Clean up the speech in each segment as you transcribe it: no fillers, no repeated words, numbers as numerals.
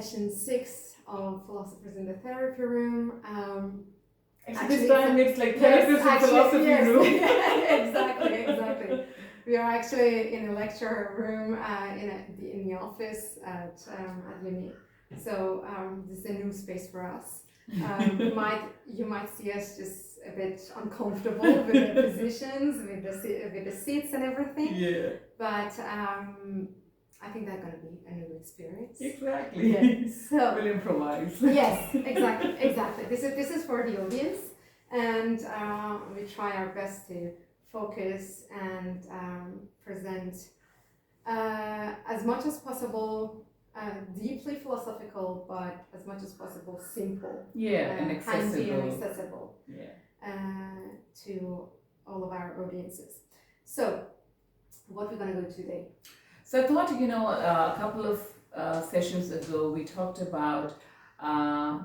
session 6 of Philosophers in the Therapy Room. Actually, this time it's like therapists in philosophy room. Exactly. We are actually in a lecture room in the office at uni. So this is a new space for us. You might see us just a bit uncomfortable with the positions, with the seats and everything. Yeah. But I think that's going to be a new experience. Exactly. Yeah. So we'll improvise. Yes, exactly. This is for the audience, and we try our best to focus and present as much as possible. Deeply philosophical, but as much as possible simple. And accessible. Handy and accessible. Yeah. To all of our audiences. So, what we're going to go today? So I thought, a couple of sessions ago we talked about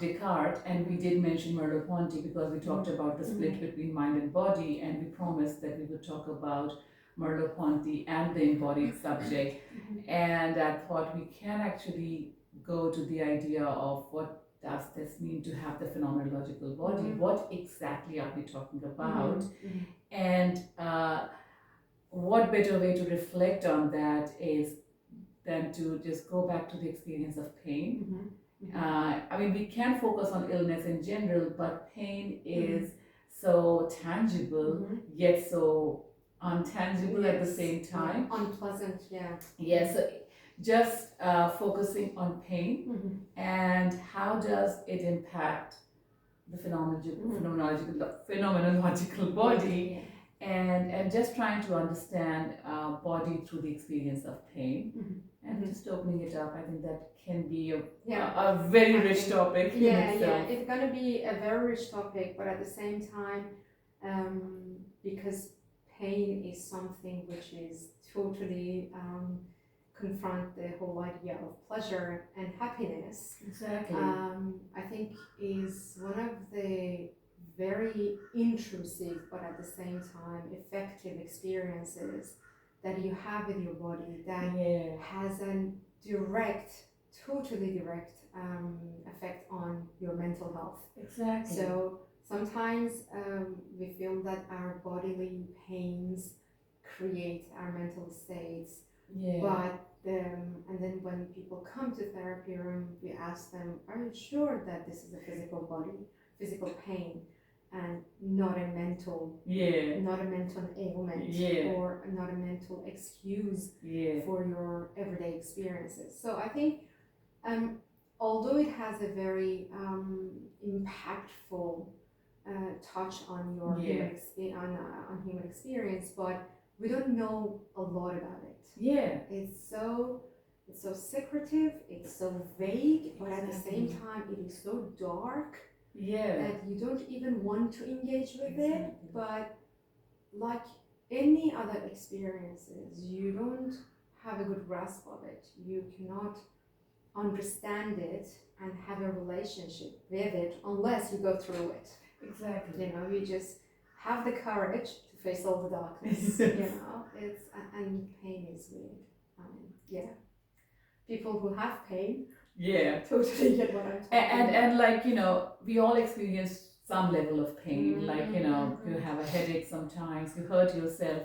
Descartes, and we did mention Merleau-Ponty because we talked about the split between mind and body, and we promised that we would talk about Merleau-Ponty and the embodied subject. And I thought we can actually go to the idea of what does this mean to have the phenomenological body? What exactly are we talking about? And what better way to reflect on that is than to just go back to the experience of pain. We can focus on illness in general, but pain is so tangible, yet so untangible at the same time. Unpleasant, So just focusing on pain and how does it impact the phenomenological body, and just trying to understand body through the experience of pain, and just opening it up. I think that can be a very rich topic in itself. It's going to be a very rich topic, but at the same time, because pain is something which is totally confront the whole idea of pleasure and happiness. Exactly. I think is one of the very intrusive, but at the same time effective experiences that you have with your body that has a totally direct effect on your mental health. Exactly. So sometimes we feel that our bodily pains create our mental states. But and then when people come to therapy room, we ask them, are you sure that this is a physical pain, and not a mental ailment, or not a mental excuse for your everyday experiences? So I think although it has a very impactful touch on your human experience, but we don't know a lot about it. It's so secretive, it's so vague, but at the same time it is so dark that you don't even want to engage with it. But like any other experiences, you don't have a good grasp of it. You cannot understand it and have a relationship with it unless you go through it. Exactly. You just have the courage to face all the darkness. And pain is weird. People who have pain totally get what I'm talking about. And we all experience some level of pain. You have a headache sometimes, you hurt yourself,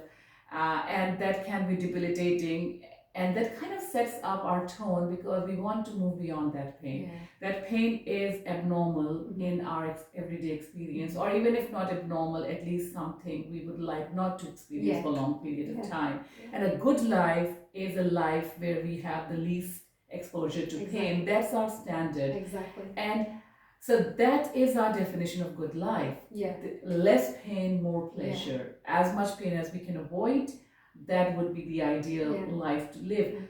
and that can be debilitating, and that kind of sets up our tone because we want to move beyond that pain. That pain is abnormal in our everyday experience, or even if not abnormal, at least something we would like not to experience for a long period of time. And a good life is a life where we have the least exposure to pain. That's our standard. And so that is our definition of good life. Less pain, more pleasure. As much pain as we can avoid, that would be the ideal life to live.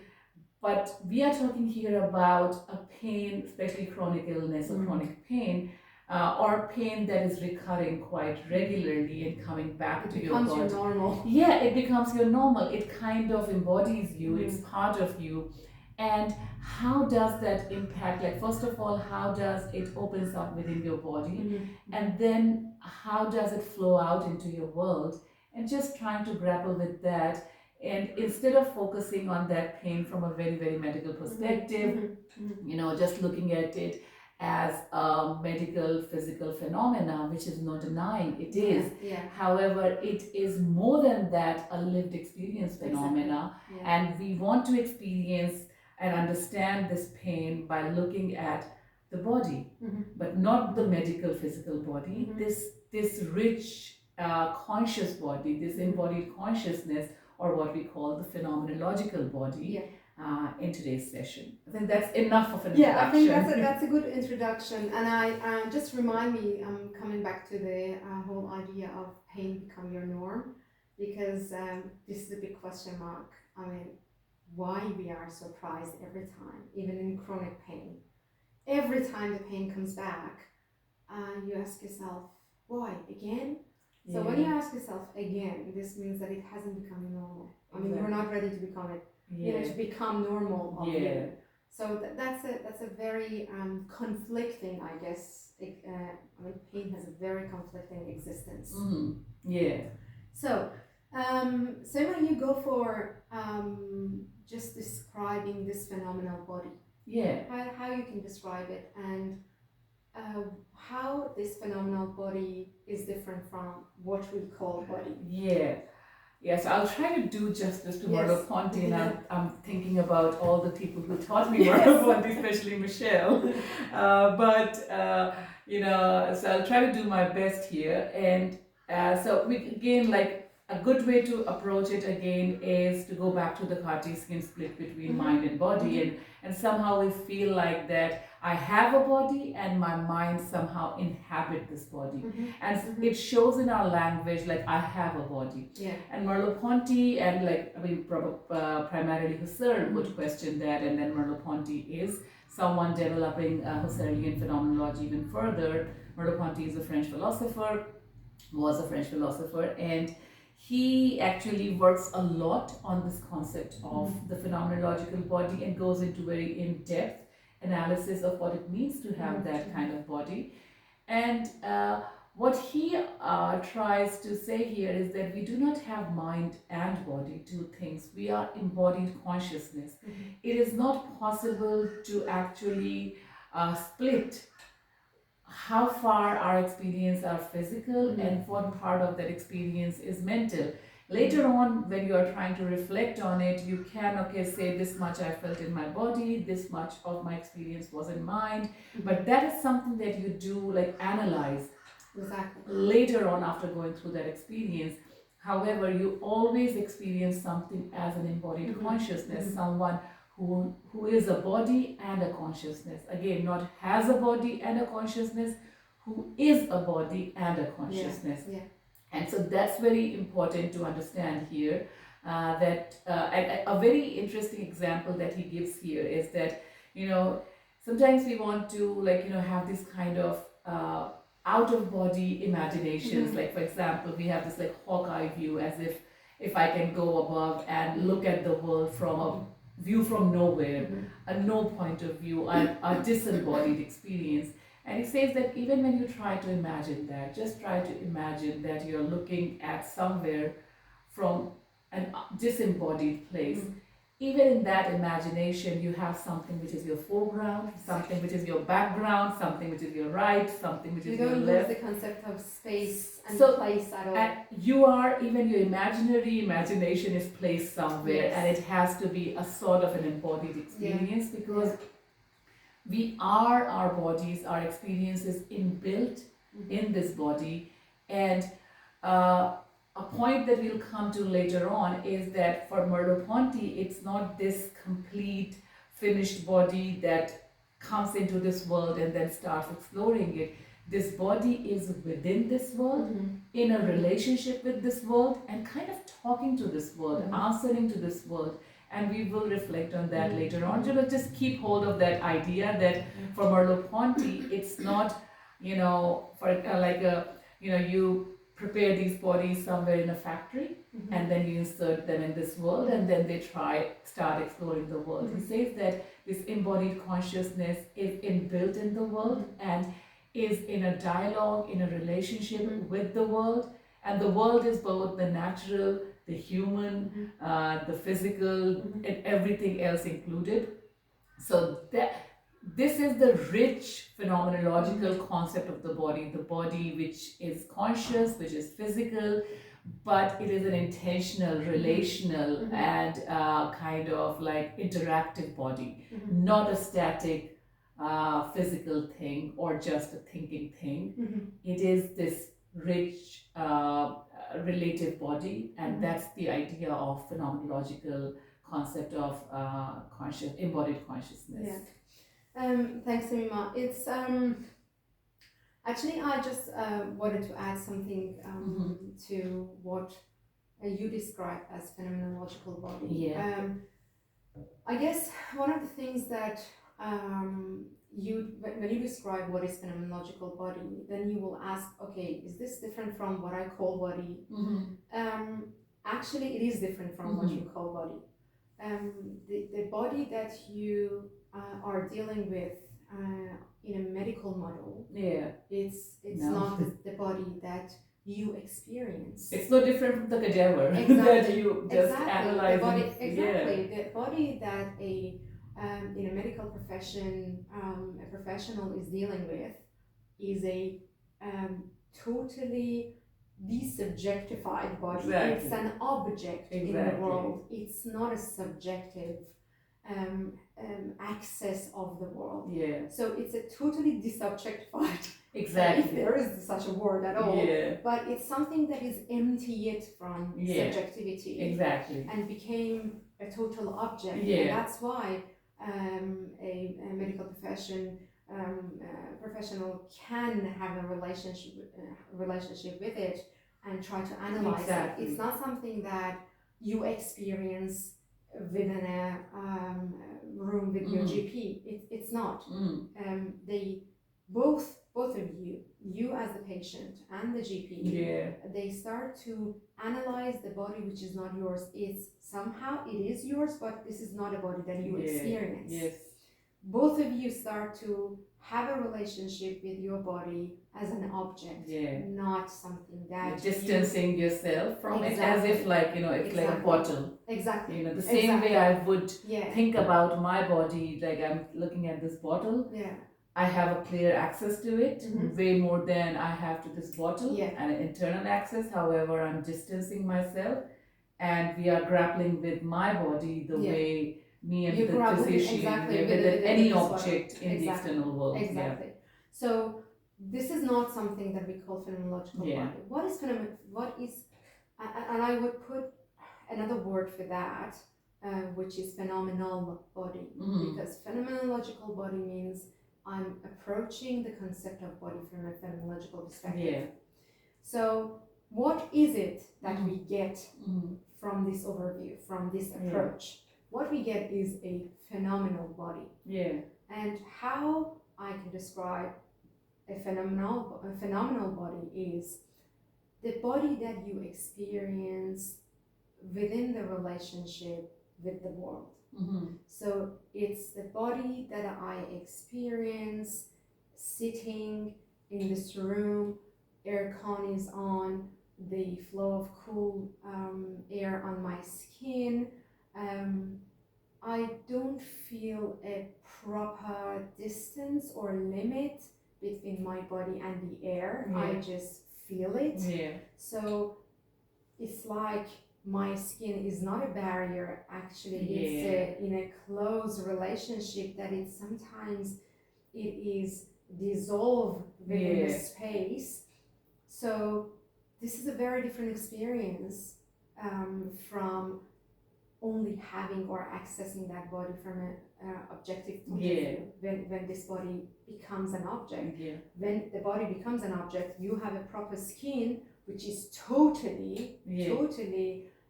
But we are talking here about a pain, especially chronic illness or chronic pain, or pain that is recurring quite regularly and coming back to your body. It becomes your normal. It becomes your normal. It kind of embodies you. It's part of you. And how does that impact? First of all, how does it opens up within your body? And then how does it flow out into your world? And just trying to grapple with that And instead of focusing on that pain from a very, very medical perspective, just looking at it as a medical physical phenomena, which is no denying it is. However, it is more than that, a lived experience phenomena. And we want to experience and understand this pain by looking at the body, but not the medical physical body. This rich conscious body, this embodied consciousness, or what we call the phenomenological body. In today's session, I think that's enough of an introduction. Yeah, I think that's a good introduction, and I just remind me, coming back to the whole idea of pain become your norm, because this is a big question mark. I mean, why we are surprised every time, even in chronic pain. Every time the pain comes back, you ask yourself, why again? So when you ask yourself again, this means that it hasn't become normal. I mean, you're not ready to become it. To become normal of you. So that's a very conflicting, I guess. I mean, pain has a very conflicting existence. So when you go for just describing this phenomenal body, how you can describe it, and how this phenomenal body is different from what we call body. Yes, I'll try to do justice to Merleau-Ponty, and I'm thinking about all the people who taught me Merleau-Ponty, especially Michelle. So I'll try to do my best here. And a good way to approach it again is to go back to the Cartesian split between mind and body, and somehow we feel like that I have a body and my mind somehow inhabit this body. And it shows in our language like I have a body. And Merleau-Ponty and primarily Husserl would question that, and then Merleau-Ponty is someone developing Husserlian phenomenology even further. Merleau-Ponty is a French philosopher, was a French philosopher, and he actually works a lot on this concept of the phenomenological body and goes into very in-depth analysis of what it means to have that kind of body. And what he tries to say here is that we do not have mind and body, two things. We are embodied consciousness. It is not possible to actually split how far our experience are physical and what part of that experience is mental. Later on, when you are trying to reflect on it, you can, say this much I felt in my body, this much of my experience was in mind, but that is something that you do analyze later on after going through that experience. However, you always experience something as an embodied consciousness, someone who is a body and a consciousness. Again, not has a body and a consciousness, who is a body and a consciousness. And so that's very important to understand here. That a very interesting example that he gives here is that, sometimes we want to have this kind of out of body imaginations. Like, for example, we have this Hawkeye view, as if I can go above and look at the world from a view from nowhere, a no point of view, a disembodied experience. And he says that even when you try to imagine that, just try to imagine that you're looking at somewhere from a disembodied place. Even in that imagination, you have something which is your foreground, something which is your background, something which is your right, something which is your left. You don't lose the concept of space and place at all. And you are, even your imagination is placed somewhere, and it has to be a sort of an embodied experience, because we are our bodies, our experience is inbuilt in this body. And a point that we'll come to later on is that for Merleau-Ponty, it's not this complete finished body that comes into this world and then starts exploring it. This body is within this world, in a relationship with this world, and kind of talking to this world, answering to this world. And we will reflect on that later on. Just keep hold of that idea that for Merleau-Ponty, it's not, you prepare these bodies somewhere in a factory, and then you insert them in this world, and then they start exploring the world. He says that this embodied consciousness is inbuilt in the world and is in a dialogue, in a relationship with the world. And the world is both the natural, the human, the physical, and everything else included. So this is the rich phenomenological concept of the body which is conscious, which is physical, but it is an intentional, relational, and kind of like interactive body, not a static physical thing or just a thinking thing. It is this rich relative body, and that's the idea of phenomenological concept of embodied consciousness. Yeah. Thanks, Samima. It's actually I just wanted to add something to what you describe as phenomenological body. Yeah. I guess one of the things that when you describe what is phenomenological body, then you will ask, okay, is this different from what I call body? Actually, it is different from what you call body. The body that you are dealing with in a medical model, it's not the body that you experience. It's no different from the cadaver that you just analyze. The body, the body that in a medical profession a professional is dealing with is a totally desubjectified body. It's an object in the world. It's not a subjective access of the world. So it's a totally desubjectified. If there is such a word at all. But it's something that is emptied from subjectivity. And became a total object. And that's why a medical professional can have a relationship with it and try to analyze it. It's not something that you experience within a room with your GP. It's not. They both of you as the patient and the GP, they start to analyze the body which is not yours. It's somehow it is yours, but this is not a body that you experience. Both of you start to have a relationship with your body as an object, not something that you're distancing yourself from it, as if like it's like a bottle. The same way I would think about my body, like I'm looking at this bottle. I have a clear access to it, way more than I have to this bottle, and an internal access. However, I'm distancing myself, and we are grappling with my body the way me and the physician with any object in the external world. So this is not something that we call phenomenological body. What is and I would put another word for that, which is phenomenal body, because phenomenological body means I'm approaching the concept of body from a phenomenological perspective. So what is it that we get from this overview, from this approach? What we get is a phenomenal body. And how I can describe a phenomenal body is the body that you experience within the relationship with the world. So it's the body that I experience sitting in this room, aircon is on, the flow of cool air on my skin. I don't feel a proper distance or limit between my body and the air. I just feel it. So it's like my skin is not a barrier, actually. It's in a close relationship that it sometimes it is dissolved within the space. So this is a very different experience from only having or accessing that body from an objective point of view. When this body becomes an object, when the body becomes an object, you have a proper skin which is totally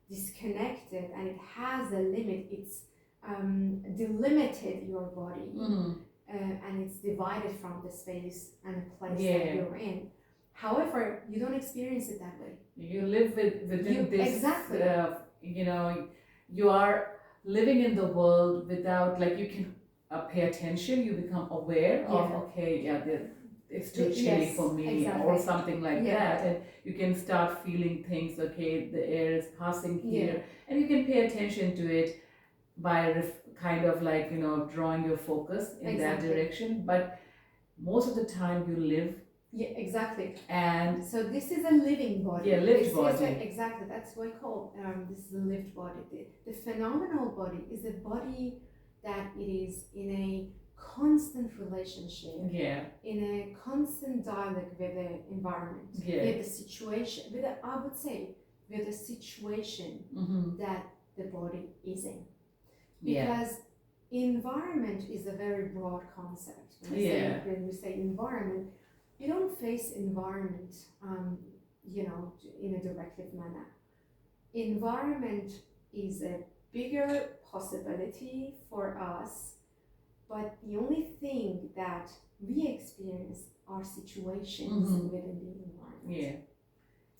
disconnected, and it has a limit. It's delimited your body, and it's divided from the space and place that you're in. However, you don't experience it that way. You live within this. You are living in the world without, like, you can pay attention. You become aware of it's too chilly Yes, for me, exactly. or something like Yeah. that, and you can start feeling things. Okay, the air is passing here, Yeah. and you can pay attention to it by kind of like, drawing your focus in that Exactly. direction. But most of the time you live. Yeah, exactly. And so this is a living body. Yeah, lived This body. is exactly, that's what I call this is a lived body. The phenomenal body is a body that it is in a constant relationship, Yeah. in a constant dialogue with the environment, Yeah. with the situation, with the, I would say, with the situation that the body is in. Because environment is a very broad concept. When we say environment, you don't face environment, in a directive manner. Environment is a bigger possibility for us, but the only thing that we experience are situations within the environment. Yeah.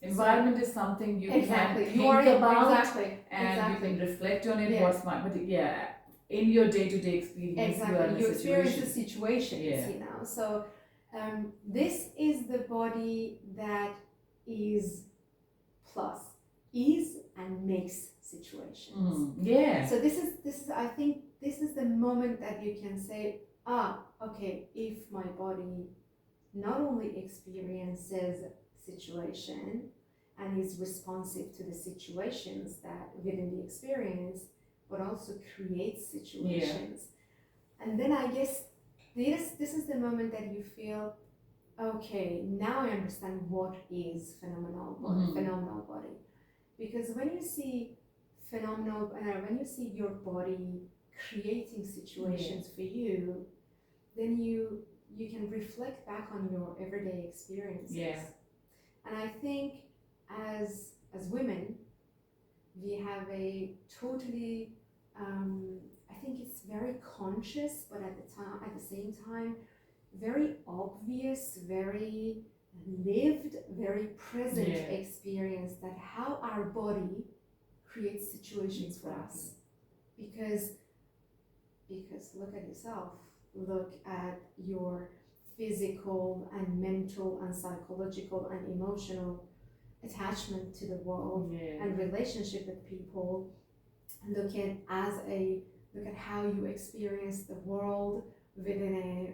Environment is something you Exactly. can You think are about, exactly. and Exactly. you can reflect on it. Yeah. What's my, but in your day-to-day experience, Exactly. you are in a You experience situation. the situations, So this is the body that is plus, is and makes situations. Yeah. So this is I think this is the moment that you can say, okay, if my body not only experiences situation and is responsive to the situations that within the experience, but also creates situations. And then I guess this is the moment that you feel, okay, now I understand what is phenomenal body. Because when you see when you see your body creating situations for you, then you can reflect back on your everyday experiences. And I think as women, we have a totally I think it's very conscious, but at the same time very obvious, very lived, very present experience that how our body creates situations for us. Because look at yourself, look at your physical and mental and psychological and emotional attachment to the world and relationship with people. Look at how you experience the world within a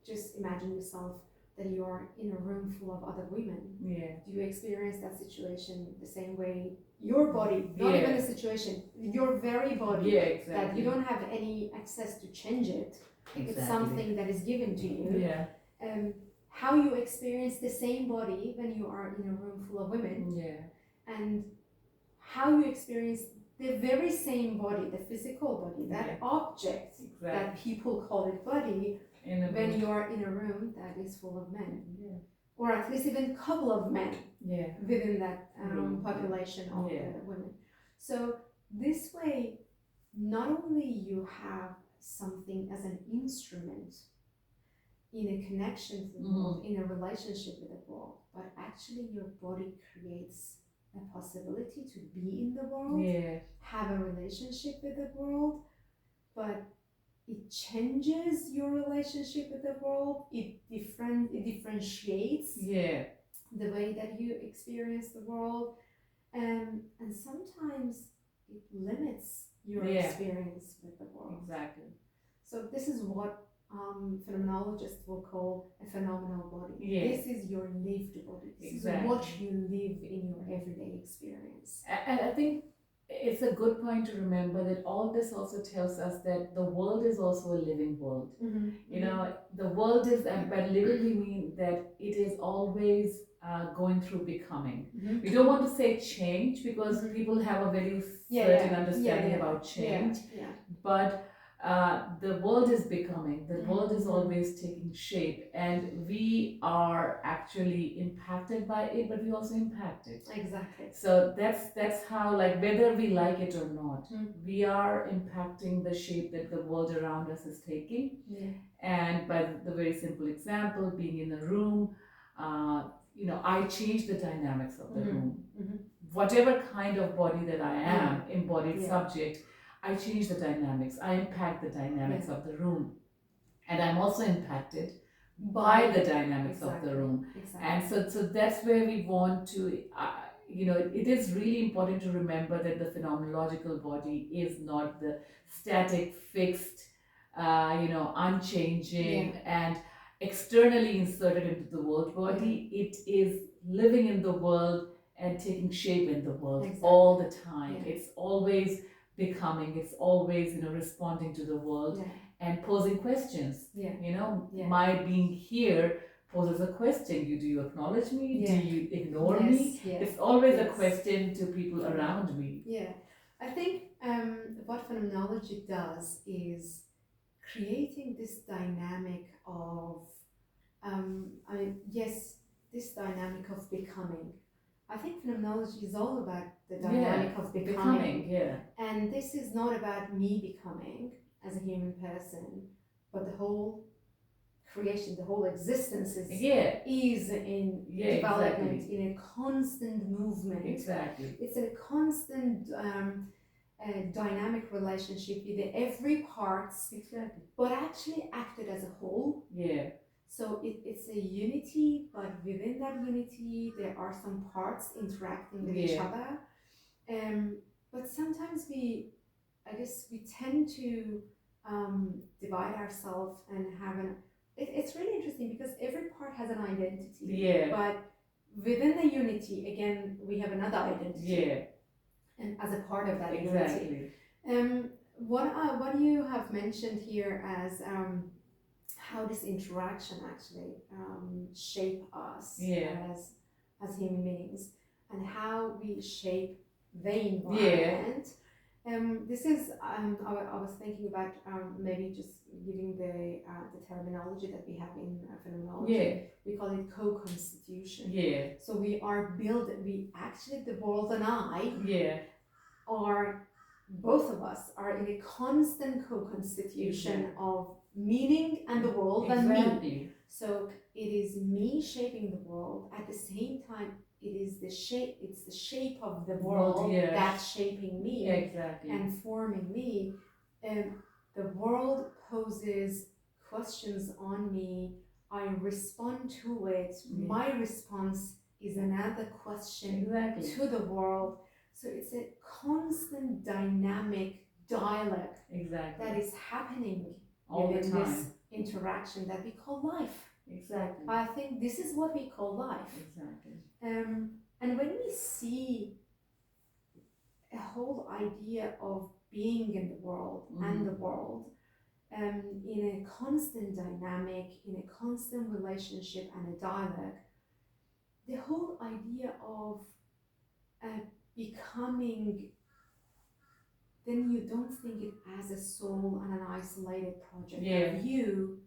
just imagine yourself that you are in a room full of other women. Do you experience that situation the same way? Your body, not even a situation, your very body, that you don't have any access to change it. It's something that is given to you. How you experience the same body when you are in a room full of women, and how you experience the very same body, the physical body, that object that people call it body, when you are in a room that is full of men, or at least even a couple of men within that population of women. So this way, not only you have something as an instrument in a connection to the world, in a relationship with the world, but actually your body creates a possibility to be in the world, have a relationship with the world, but it changes your relationship with the world. It differentiates the way that you experience the world, and sometimes it limits your experience with the world. So this is what phenomenologists will call a phenomenal body. This is your lived body. This is what you live in your everyday experience. And I think it's a good point to remember that all this also tells us that the world is also a living world. The world is, by living we mean that it is always going through becoming. We don't want to say change, because people have a very certain understanding about change, but the world is becoming, the world is always taking shape, and we are actually impacted by it, but we also impact it. So that's how, like, whether we like it or not, we are impacting the shape that the world around us is taking. And by the very simple example, being in a room, I change the dynamics of the room. Whatever kind of body that I am, embodied subject, I change the dynamics. I impact the dynamics of the room. And I'm also impacted by the dynamics of the Exactly. room. Exactly. And so that's where we want to, it is really important to remember that the phenomenological body is not the static, fixed, unchanging, and externally inserted into the world body. It is living in the world and taking shape in the world all the time. It's always becoming, it's always, responding to the world and posing questions. My being here poses a question. Do you acknowledge me? Do you ignore me? It's always a question to people around me. Yeah. I think what phenomenology does is creating this dynamic of, this dynamic of becoming. I think phenomenology is all about the dynamic of becoming. And this is not about me becoming as a human person, but the whole creation, the whole existence is in development, in a constant movement. It's a constant dynamic relationship with every part, but actually acted as a whole. So it's a unity, but within that unity there are some parts interacting with each other. But sometimes we tend to divide ourselves and have it's really interesting because every part has an identity. But within the unity, again, we have another identity. And as a part of that unity. What you have mentioned here as how this interaction actually shape us as human beings, and how we shape the environment. This is I was thinking about maybe just giving the terminology that we have in phenomenology. We call it co-constitution. So we actually, the world and I are, both of us are in a constant co-constitution of meaning and the world and me. So it is me shaping the world. At the same time, it's the shape of the world that's shaping me and forming me. The world poses questions on me. I respond to it. My response is another question to the world. So it's a constant dynamic dialogue that is happening all the time. This interaction that we call life. I think this is what we call life. And when we see a whole idea of being in the world and the world in a constant dynamic, in a constant relationship and a dialogue, the whole idea of becoming, then you don't think it as a soul and an isolated project of you,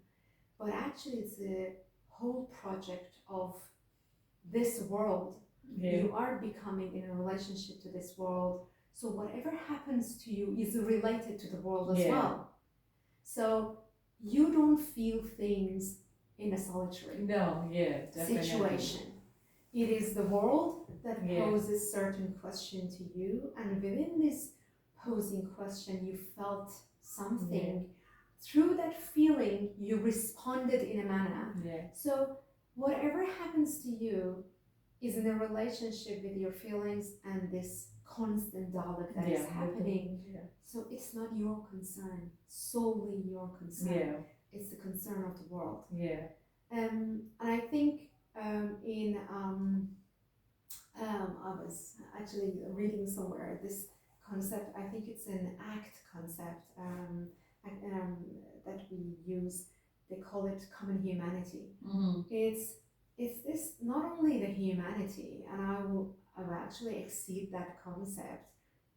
but actually it's a whole project of this world. You are becoming in a relationship to this world. So whatever happens to you is related to the world as well. So you don't feel things in a solitary situation. It is the world that poses certain question to you, and within this posing question you felt something. Through that feeling you responded in a manner. So whatever happens to you is in a relationship with your feelings and this constant dialogue that is happening. So it's not your concern, solely your concern. It's the concern of the world. And I think I was actually reading somewhere this concept. I think it's an ACT concept that we use. They call it common humanity. It's this, not only the humanity, and I will actually exceed that concept.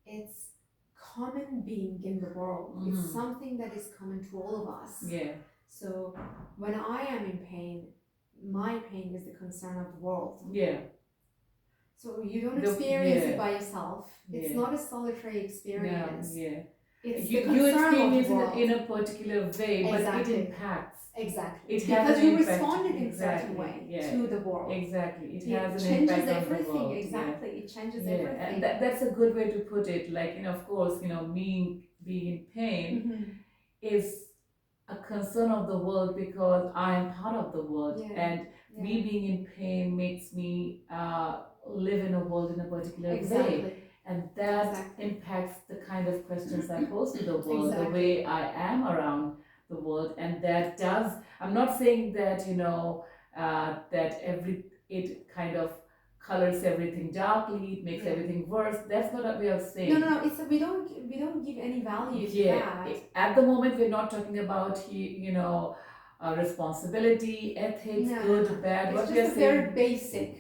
It's common being in the world. It's something that is common to all of us. So when I am in pain, my pain is the concern of the world. So you don't experience it by yourself. It's not a solitary experience. It's the concern of the world. In a particular way, but it impacts. It because you responded in a certain way to the world. It has an impact on the world. It changes everything. And that's a good way to put it. Like, of course, me being in pain is a concern of the world because I am part of the world, and me being in pain makes me live in a world in a particular way, and that impacts the kind of questions I pose to the world, the way I am around the world, and that does. I'm not saying that that it kind of colors everything darkly, it makes everything worse. That's not a way of saying. No. It's we don't give any value to that. At the moment, we're not talking about responsibility, ethics, good, bad. It's what just we are a saying, very basic.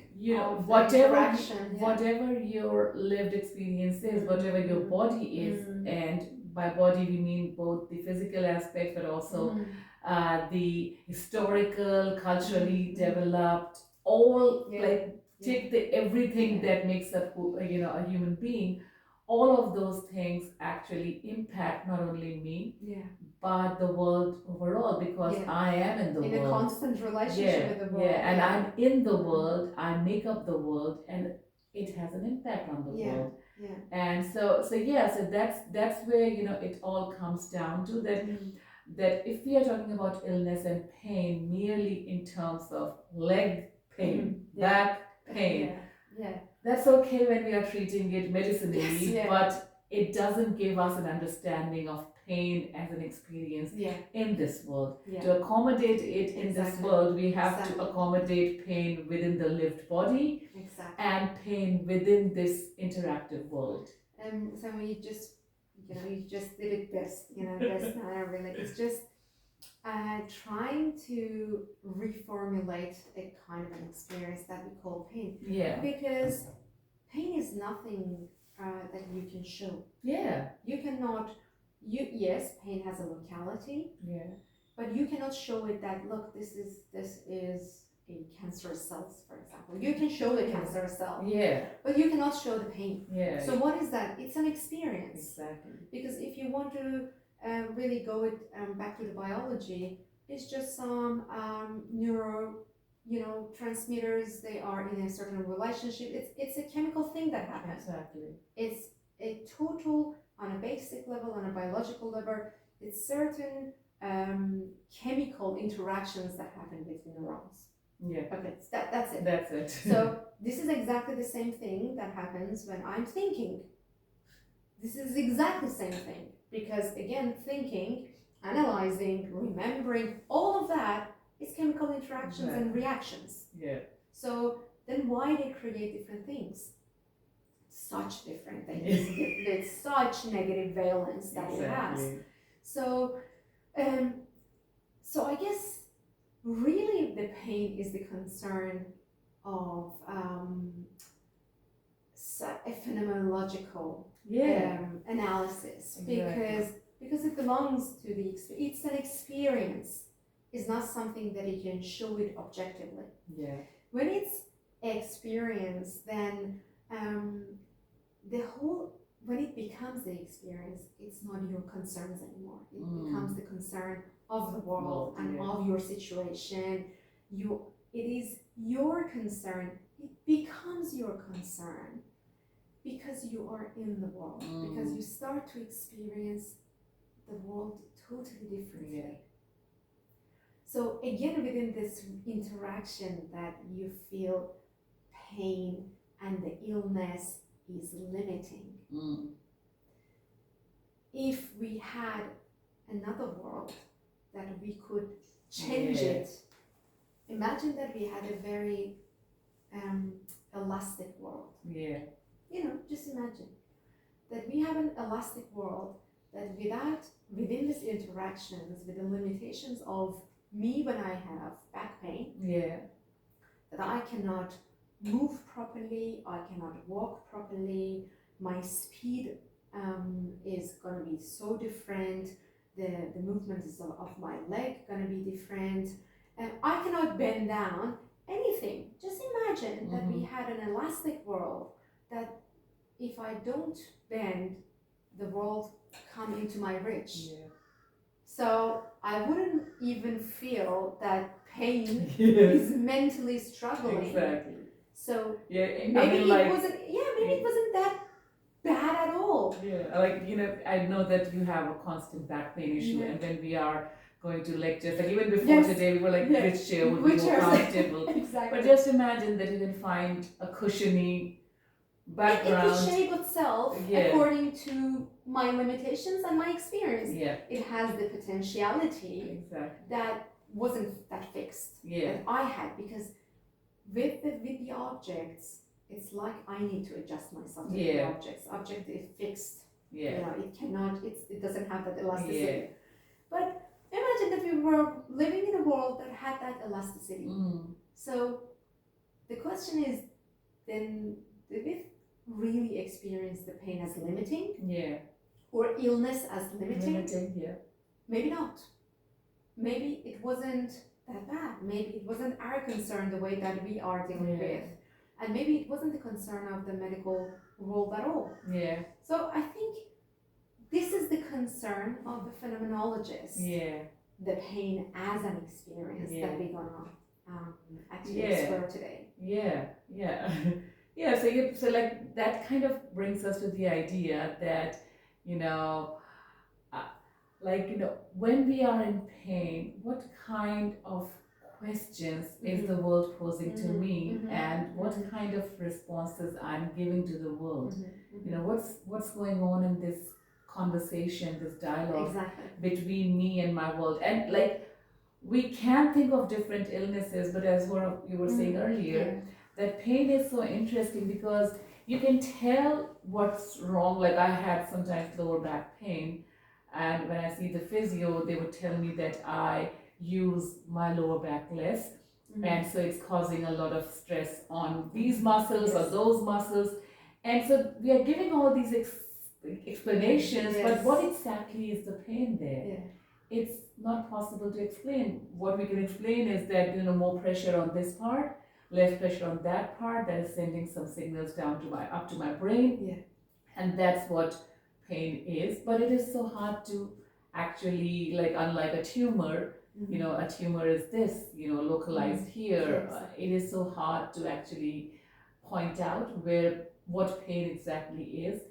Whatever your lived experience is, whatever your body is, and by body we mean both the physical aspect, but also the historical, culturally developed, all take everything that makes up a human being. All of those things actually impact not only me, but the world overall, because I am in the world. In a constant relationship with the world. And I'm in the world, I make up the world, and it has an impact on the world. And so that's where it all comes down to that. That if we are talking about illness and pain merely in terms of leg pain, back pain, that's okay when we are treating it medicinally, but it doesn't give us an understanding of pain as an experience in this world. To accommodate it in this world, we have to accommodate pain within the lived body and pain within this interactive world. So you just did it best, best manner really. It's just trying to reformulate a kind of an experience that we call pain. Because pain is nothing that you can show. You cannot. Yes, pain has a locality. But you cannot show it that, look, this is a cancerous cells, for example. You can show the cancerous cell. But you cannot show the pain. So what is that? It's an experience. Exactly. Because if you want to really go back to the biology, it's just some transmitters. They are in a certain relationship. It's a chemical thing that happens. It's a total, on a basic level, on a biological level, it's certain chemical interactions that happen between neurons. Okay, that's it. That's it. So this is exactly the same thing that happens when I'm thinking. This is exactly the same thing. Because again, thinking, analyzing, remembering, all of that is chemical interactions and reactions. So then why they create different things? Such different things with such negative valence that it has. So I guess really the pain is the concern of a phenomenological analysis, because it belongs to it's an experience. It's not something that you can show it objectively. When it's experience, then when it becomes the experience, it's not your concerns anymore. It becomes the concern of the world and of your situation. It is your concern. It becomes your concern because you are in the world, because you start to experience the world totally differently. So again, within this interaction that you feel pain and the illness is limiting. If we had another world that we could change it, imagine that we had a very elastic world. Just imagine that we have an elastic world that within these interactions, with the limitations of me when I have back pain, that I cannot move properly, I cannot walk properly, my speed is going to be so different, the movements of my leg going to be different, I cannot bend down, anything. Just imagine that we had an elastic world, that if I don't bend, the world come into my reach. So I wouldn't even feel that pain is mentally struggling. So maybe it wasn't that bad at all. I know that you have a constant back pain issue, and when we are going to lectures. Like even before today, we were like, which chair would be more comfortable? Exactly. But just imagine that you can find a cushiony background. It could shape itself according to my limitations and my experience. It has the potentiality that wasn't that fixed that I had, because with the objects, it's like I need to adjust myself to the objects. Object is fixed. You know, it cannot. It doesn't have that elasticity. But imagine that we were living in a world that had that elasticity. So the question is, then did we really experience the pain as limiting? Or illness as limiting? Maybe not. Maybe it wasn't that bad. Maybe it wasn't our concern the way that we are dealing with. And maybe it wasn't the concern of the medical world at all. So I think this is the concern of the phenomenologists. The pain as an experience that we're gonna actually explore today. So like that kind of brings us to the idea that, you know, when we are in pain, what kind of questions is the world posing to me, and what kind of responses I'm giving to the world? You know, what's going on in this conversation, this dialogue between me and my world? And like, we can think of different illnesses, but as you were saying earlier, that pain is so interesting because you can tell what's wrong. Like I had sometimes lower back pain, and when I see the physio, they would tell me that I use my lower back less, and so it's causing a lot of stress on these muscles or those muscles. And so we are giving all these explanations, but what exactly is the pain there? It's not possible to explain. What we can explain is that, you know, more pressure on this part, less pressure on that part, that is sending some signals down to up to my brain, and that's what pain is. But it is so hard to actually, like, unlike a tumor, you know, a tumor is this, you know, localized here. It is so hard to actually point out what pain exactly is,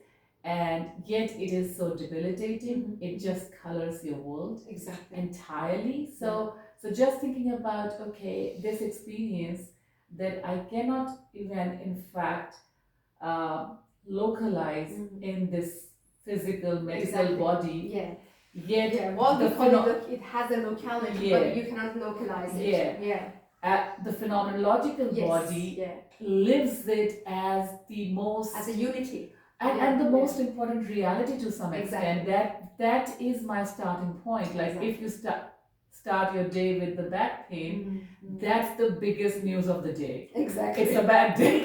and yet it is so debilitating. It just colors your world entirely. So just thinking about, okay, this experience that I cannot even in fact localize in this physical medical body. Well, it has a locality, but you cannot localize it. The phenomenological body lives it as the most, as a unity, and the most important reality to some extent. That is my starting point. Like if you start your day with the back pain, that's the biggest news of the day. It's a bad day.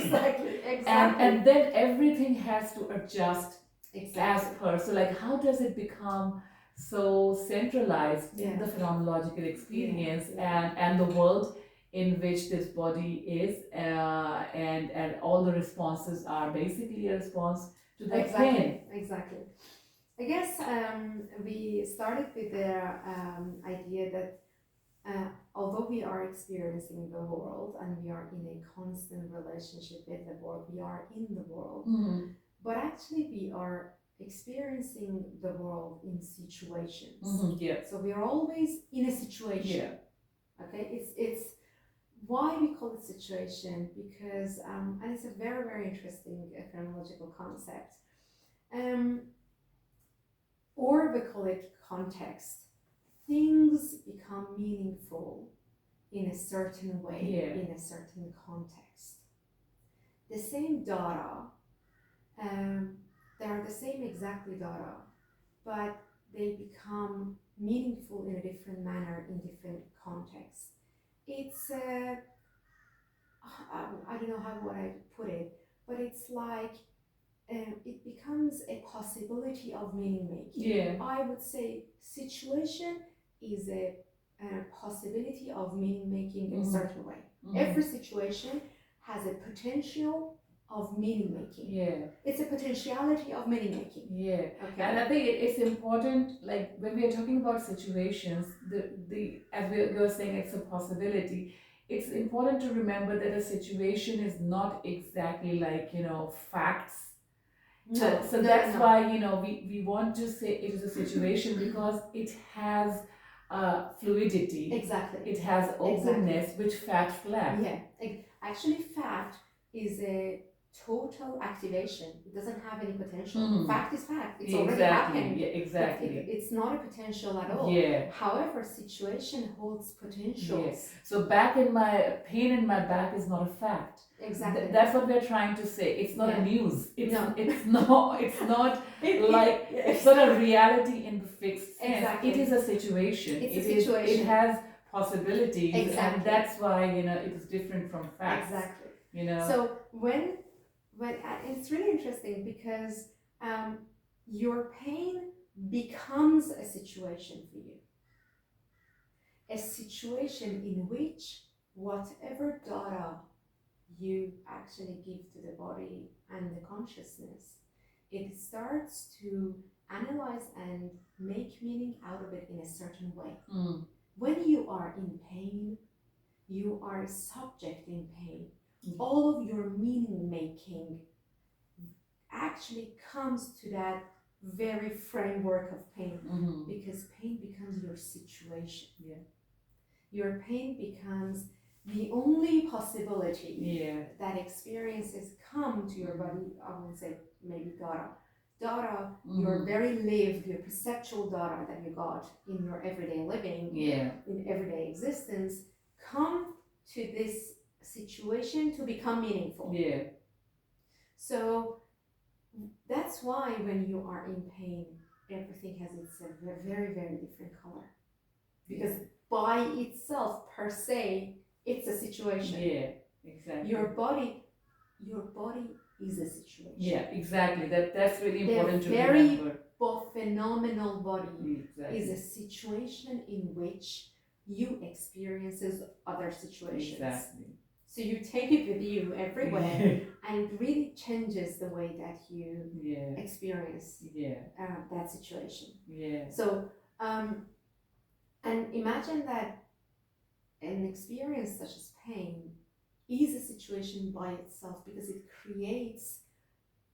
And then everything has to adjust as per. So like, how does it become so centralized in the phenomenological experience and the world in which this body is, and all the responses are basically a response to that pain. I guess we started with the idea that although we are experiencing the world and we are in a constant relationship with the world, we are in the world, but actually we are experiencing the world in situations. So we are always in a situation. Okay, it's why we call it situation, because and it's a very, very interesting phenomenological concept, or we call it context. Things become meaningful in a certain way, in a certain context. The same data, they are the same exactly data, but they become meaningful in a different manner in different contexts. It's I don't know how would I put it, but it's like it becomes a possibility of meaning making. I would say situation is a possibility of meaning making in a certain way. Every situation has a potential of meaning making. It's a potentiality of meaning making. Okay. And I think it's important, like when we are talking about situations, the as we were saying, it's a possibility. It's important to remember that a situation is not exactly like, you know, facts. So that's why, you know, we want to say it is a situation because it has fluidity. Exactly. It has openness, which fact lacks. Yeah. Actually, fact is a total activation. It doesn't have any potential. Fact is fact. It's already happened. Yeah, exactly. It's not a potential at all. Yeah. However, situation holds potentials. Yes. So pain in my back is not a fact. Exactly. That's what we're trying to say. It's not a news. It's not it's not a reality in the fixed sense. Exactly. It is a situation. It's a situation. It has possibilities. Exactly. And that's why, it is different from facts. Exactly. So when it's really interesting because your pain becomes a situation for you. A situation in which whatever data you actually give to the body and the consciousness, it starts to analyze and make meaning out of it in a certain way. When you are in pain, you are a subject in pain. All of your meaning making actually comes to that very framework of pain, because pain becomes your situation. Your pain becomes the only possibility that experiences come to your body. I would say maybe data, your very lived, your perceptual data that you got in your everyday living, in everyday existence, come to this situation to become meaningful. So that's why when you are in pain, everything has its very, very different color, because by itself, per se, it's a situation. Exactly. Your body is a situation. Exactly. That's really important to remember. Both phenomenal body is a situation in which you experiences other situations. Exactly. So you take it with you everywhere, and it really changes the way that you experience that situation. So, and imagine that an experience such as pain is a situation by itself, because it creates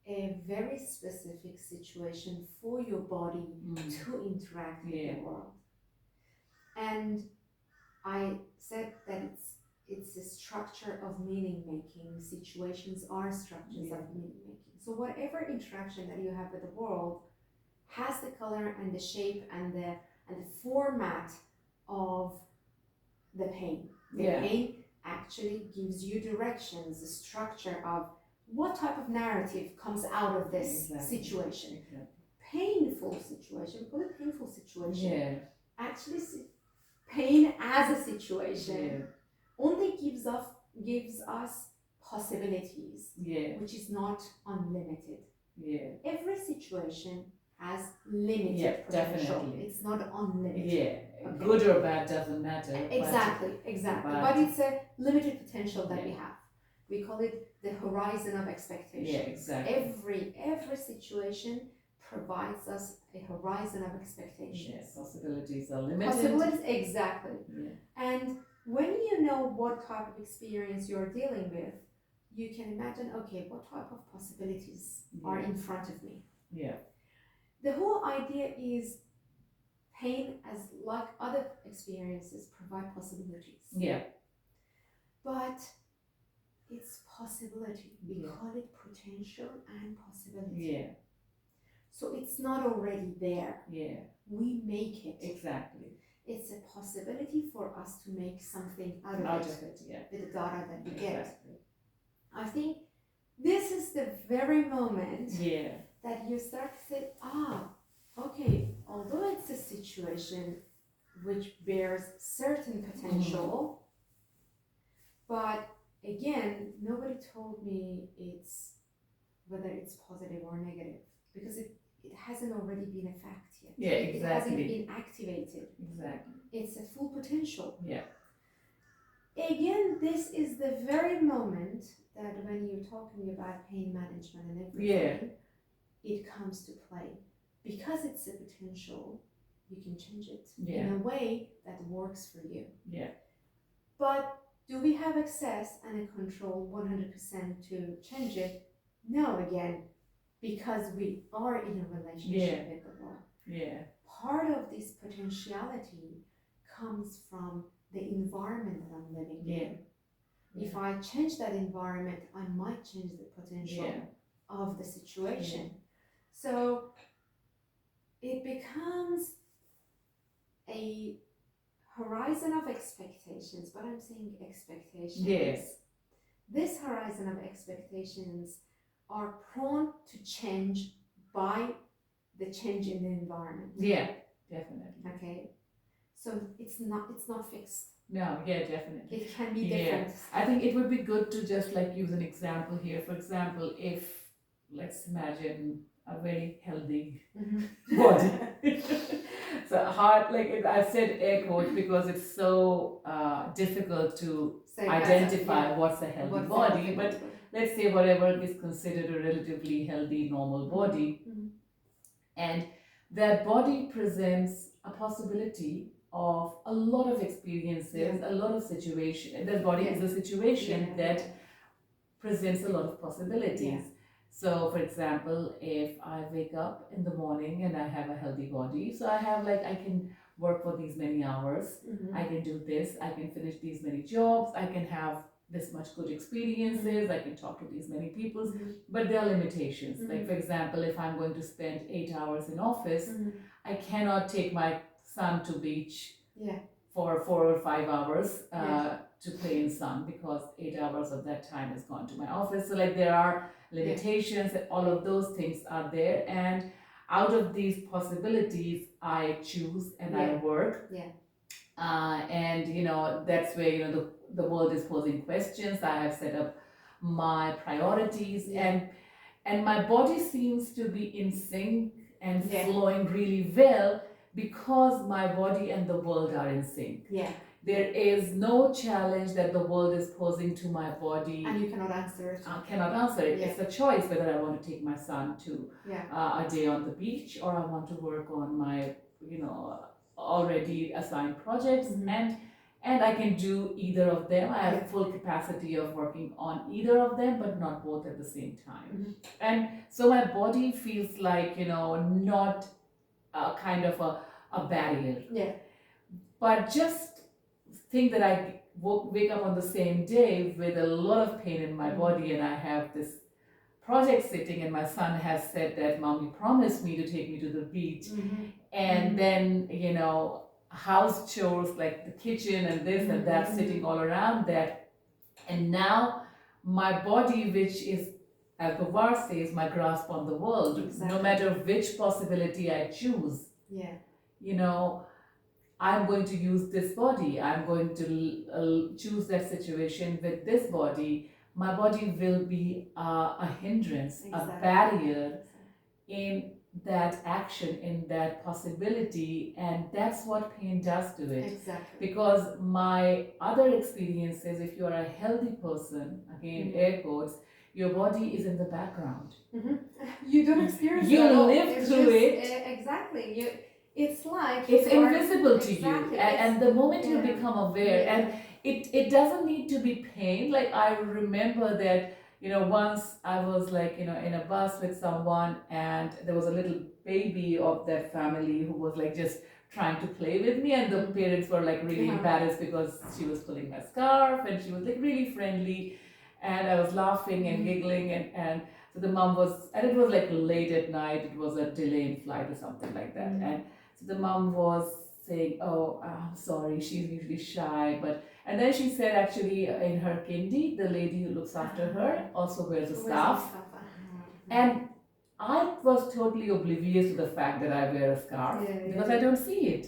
a very specific situation for your body to interact with the world. And I said that it's a structure of meaning making. Situations are structures of meaning making. So whatever interaction that you have with the world has the color and the shape and the format of the pain. The pain actually gives you directions, the structure of what type of narrative comes out of this situation. Painful situation, we call it painful situation. Actually, pain as a situation only gives us possibilities, which is not unlimited. Every situation has limited potential. Definitely. It's not unlimited. Good or bad doesn't matter. Exactly. But it's a limited potential that we have. We call it the horizon of expectation. Exactly. Every situation provides us a horizon of expectations. Possibilities are limited. Exactly. And when you know what type of experience you're dealing with, you can imagine, okay, what type of possibilities are in front of me. The whole idea is pain, as like other experiences, provide possibilities. But it's possibility. We call it potential and possibility. So it's not already there. We make it. Exactly. It's a possibility for us to make something out of it with the data that we get. I think this is the very moment that you start to say, okay, although it's a situation which bears certain potential, but again, nobody told me whether it's positive or negative, because it hasn't already been a fact yet. It hasn't been activated. It's a full potential. Again, this is the very moment that when you're talking about pain management and everything, it comes to play. Because it's a potential, you can change it in a way that works for you. But do we have access and a control 100% to change it? No, again, because we are in a relationship with the world. Part of this potentiality comes from the environment that I'm living Yeah. in. If I change that environment, I might change the potential of the situation. So it becomes a horizon of expectations, but I'm saying expectations. Yes. This horizon of expectations are prone to change by the change in the environment. Yeah, definitely. Okay. So it's not fixed. No, yeah, definitely. It can be different. I think it would be good to just like use an example here. For example, if let's imagine a very healthy body. So hard, like I said air quotes because it's so difficult to identify what's a healthy body. But let's say whatever is considered a relatively healthy, normal body. And that body presents a possibility of a lot of experiences, a lot of situations. That body is a situation that presents a lot of possibilities. So, for example, if I wake up in the morning and I have a healthy body, so I have like, I can work for these many hours, I can do this, I can finish these many jobs, I can have this much good experiences, I can talk to these many people, but there are limitations. Like, for example, if I'm going to spend 8 hours in office, I cannot take my son to beach for 4 or 5 hours to play in sun because 8 hours of that time is gone to my office. So like there are limitations, all of those things are there, and out of these possibilities I choose and I work. And you know, that's where, you know, the world is posing questions. I have set up my priorities, and my body seems to be in sync and flowing really well because my body and the world are in sync. There is no challenge that the world is posing to my body. And you cannot answer it. I cannot answer it. It's a choice whether I want to take my son to a day on the beach or I want to work on my, you know, already assigned projects. And I can do either of them. I have full capacity of working on either of them, but not both at the same time. And so my body feels like, you know, not kind of a barrier. But just think that I wake up on the same day with a lot of pain in my body, and I have this project sitting, and my son has said that, Mom, you promised me to take me to the beach. And then, you know, house chores like the kitchen and this and that sitting all around that. And now my body, which is, as Bavar says, my grasp on the world, no matter which possibility I choose, you know, I'm going to use this body, I'm going to choose that situation with this body. My body will be a hindrance, a barrier in that action, in that possibility, and that's what pain does to it. Because my other experiences, if you are a healthy person, again, air quotes, your body is in the background. You don't experience it. You live through it. Exactly. It's like it's invisible to you, and the moment you become aware, and it doesn't need to be pain. Like I remember that, you know, once I was like, you know, in a bus with someone, and there was a little baby of that family who was like just trying to play with me, and the parents were like really embarrassed because she was pulling my scarf and she was like really friendly, and I was laughing and giggling, and so the mom was, and it was like late at night, it was a delay in flight or something like that, and so the mom was saying, oh, I'm sorry, she's usually shy, but, and then she said actually in her kindi, the lady who looks after her also wears a scarf. And I was totally oblivious to the fact that I wear a scarf because I don't see it.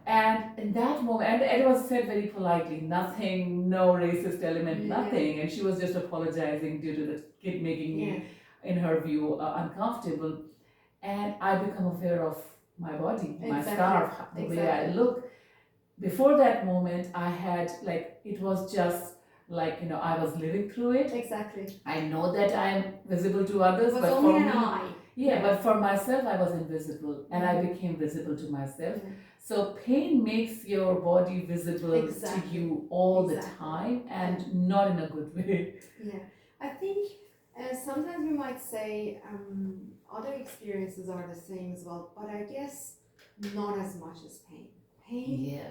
And in that moment, and it was said very politely, nothing, no racist element, nothing. And she was just apologizing due to the kid making me, in her view, uncomfortable. And I become aware of my body, my scarf, the way I look. Before that moment, I had like, it was just like, you know, I was living through it. I know that I'm visible to others, but for me, but for myself, I was invisible, and I became visible to myself. So pain makes your body visible to you all the time, and not in a good way. I think sometimes we might say other experiences are the same as well, but I guess not as much as pain. Pain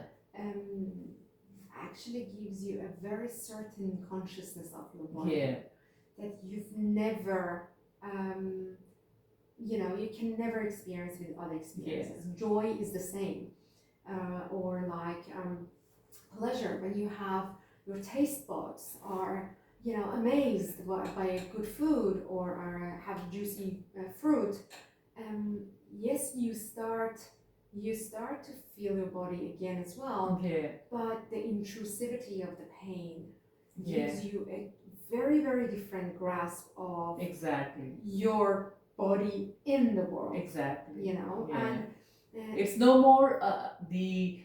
actually gives you a very certain consciousness of your body. Yeah. That you've never, you can never experience with other experiences. Yes. Joy is the same. Or like pleasure, when you have your taste buds are, amazed by good food or have juicy fruit. Yes, you start to feel your body again as well. Yeah. But the intrusivity of the pain Yeah. gives you a very, very different grasp of Exactly. your body in the world. Exactly. Yeah. And it's no more the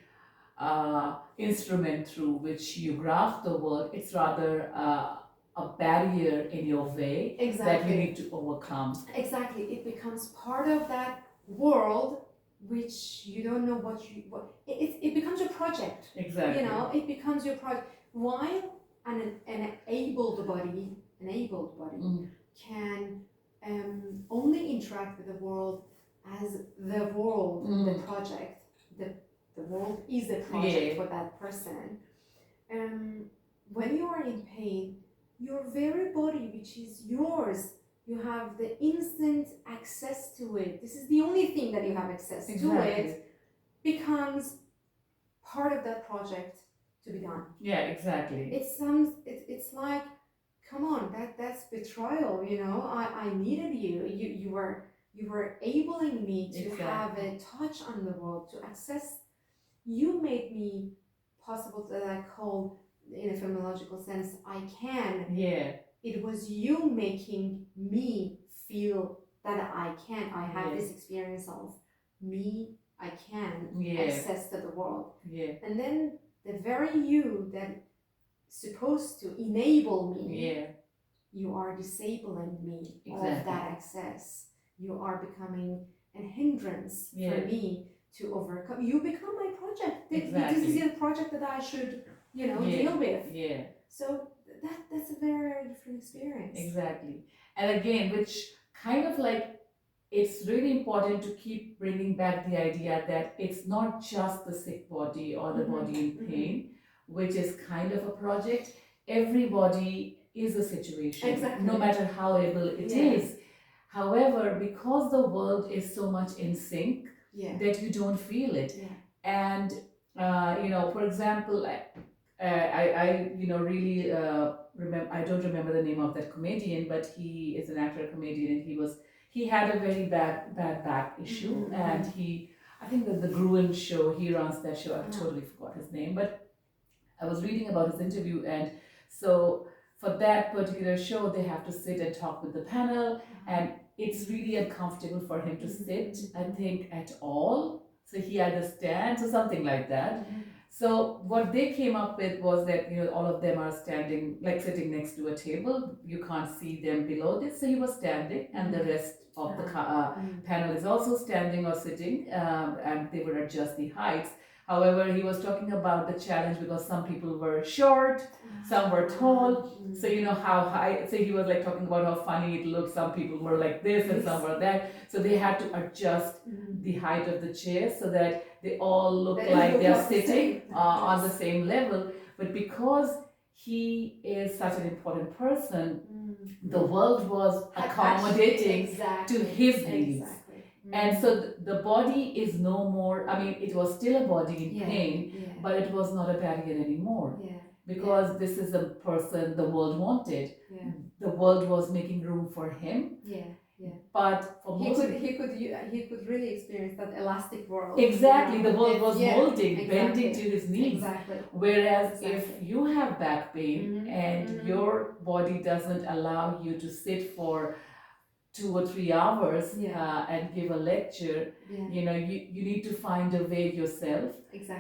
instrument through which you grasp the world. It's rather a barrier in your way. Exactly. That you need to overcome. Exactly. It becomes part of that world which you don't know what it becomes your project. Exactly. It becomes your project. While an enabled body can only interact with the world as the world, the project. The world is a project for that person. When you are in pain, your very body, which is yours, you have the instant access to it. This is the only thing that you have access to it, becomes part of that project to be done. Yeah, exactly. It's like, come on, that's betrayal. I needed you. You were enabling me to have a touch on the world, to access. You made me possible that I call, in a phenomenological sense, I can. Yeah. It was you making me feel that I can. I have this experience of me. I can access to the world. Yeah. And then the very you that supposed to enable me, you are disabling me of that access. You are becoming a hindrance for me to overcome. You become my project. This is the project that I should, deal with. Yeah. So that's a very, very different experience. Exactly. And again, which kind of like, it's really important to keep bringing back the idea that it's not just the sick body or the body in pain, which is kind of a project. Everybody is a situation, no matter how able it is. However, because the world is so much in sync, that you don't feel it. And, for example, I really remember, I don't remember the name of that comedian, but he is an actor, comedian, and he had a very bad back issue, and I think that the Gruen show, he runs that show, I totally forgot his name, but I was reading about his interview, and so for that particular show, they have to sit and talk with the panel, and it's really uncomfortable for him to sit, I think, at all. So he either stands or something like that. So what they came up with was that, all of them are standing, like sitting next to a table. You can't see them below this. So he was standing, and the rest of the panel is also standing or sitting, and they would adjust the heights. However, he was talking about the challenge because some people were short, some were tall. So how high, so he was like talking about how funny it looked. Some people were like this and some were that. So they had to adjust the height of the chair so that they all look like they are sitting on the same level. But because he is such an important person, the world was accommodating to his needs. And so the body is no more, I mean, it was still a body in pain, but it was not a barrier anymore. Because this is a person the world wanted. The world was making room for him. But for he could really experience that elastic world. Exactly, the world was molding, bending to his needs. Whereas if you have back pain and your body doesn't allow you to sit for 2 or 3 hours and give a lecture, you need to find a way yourself.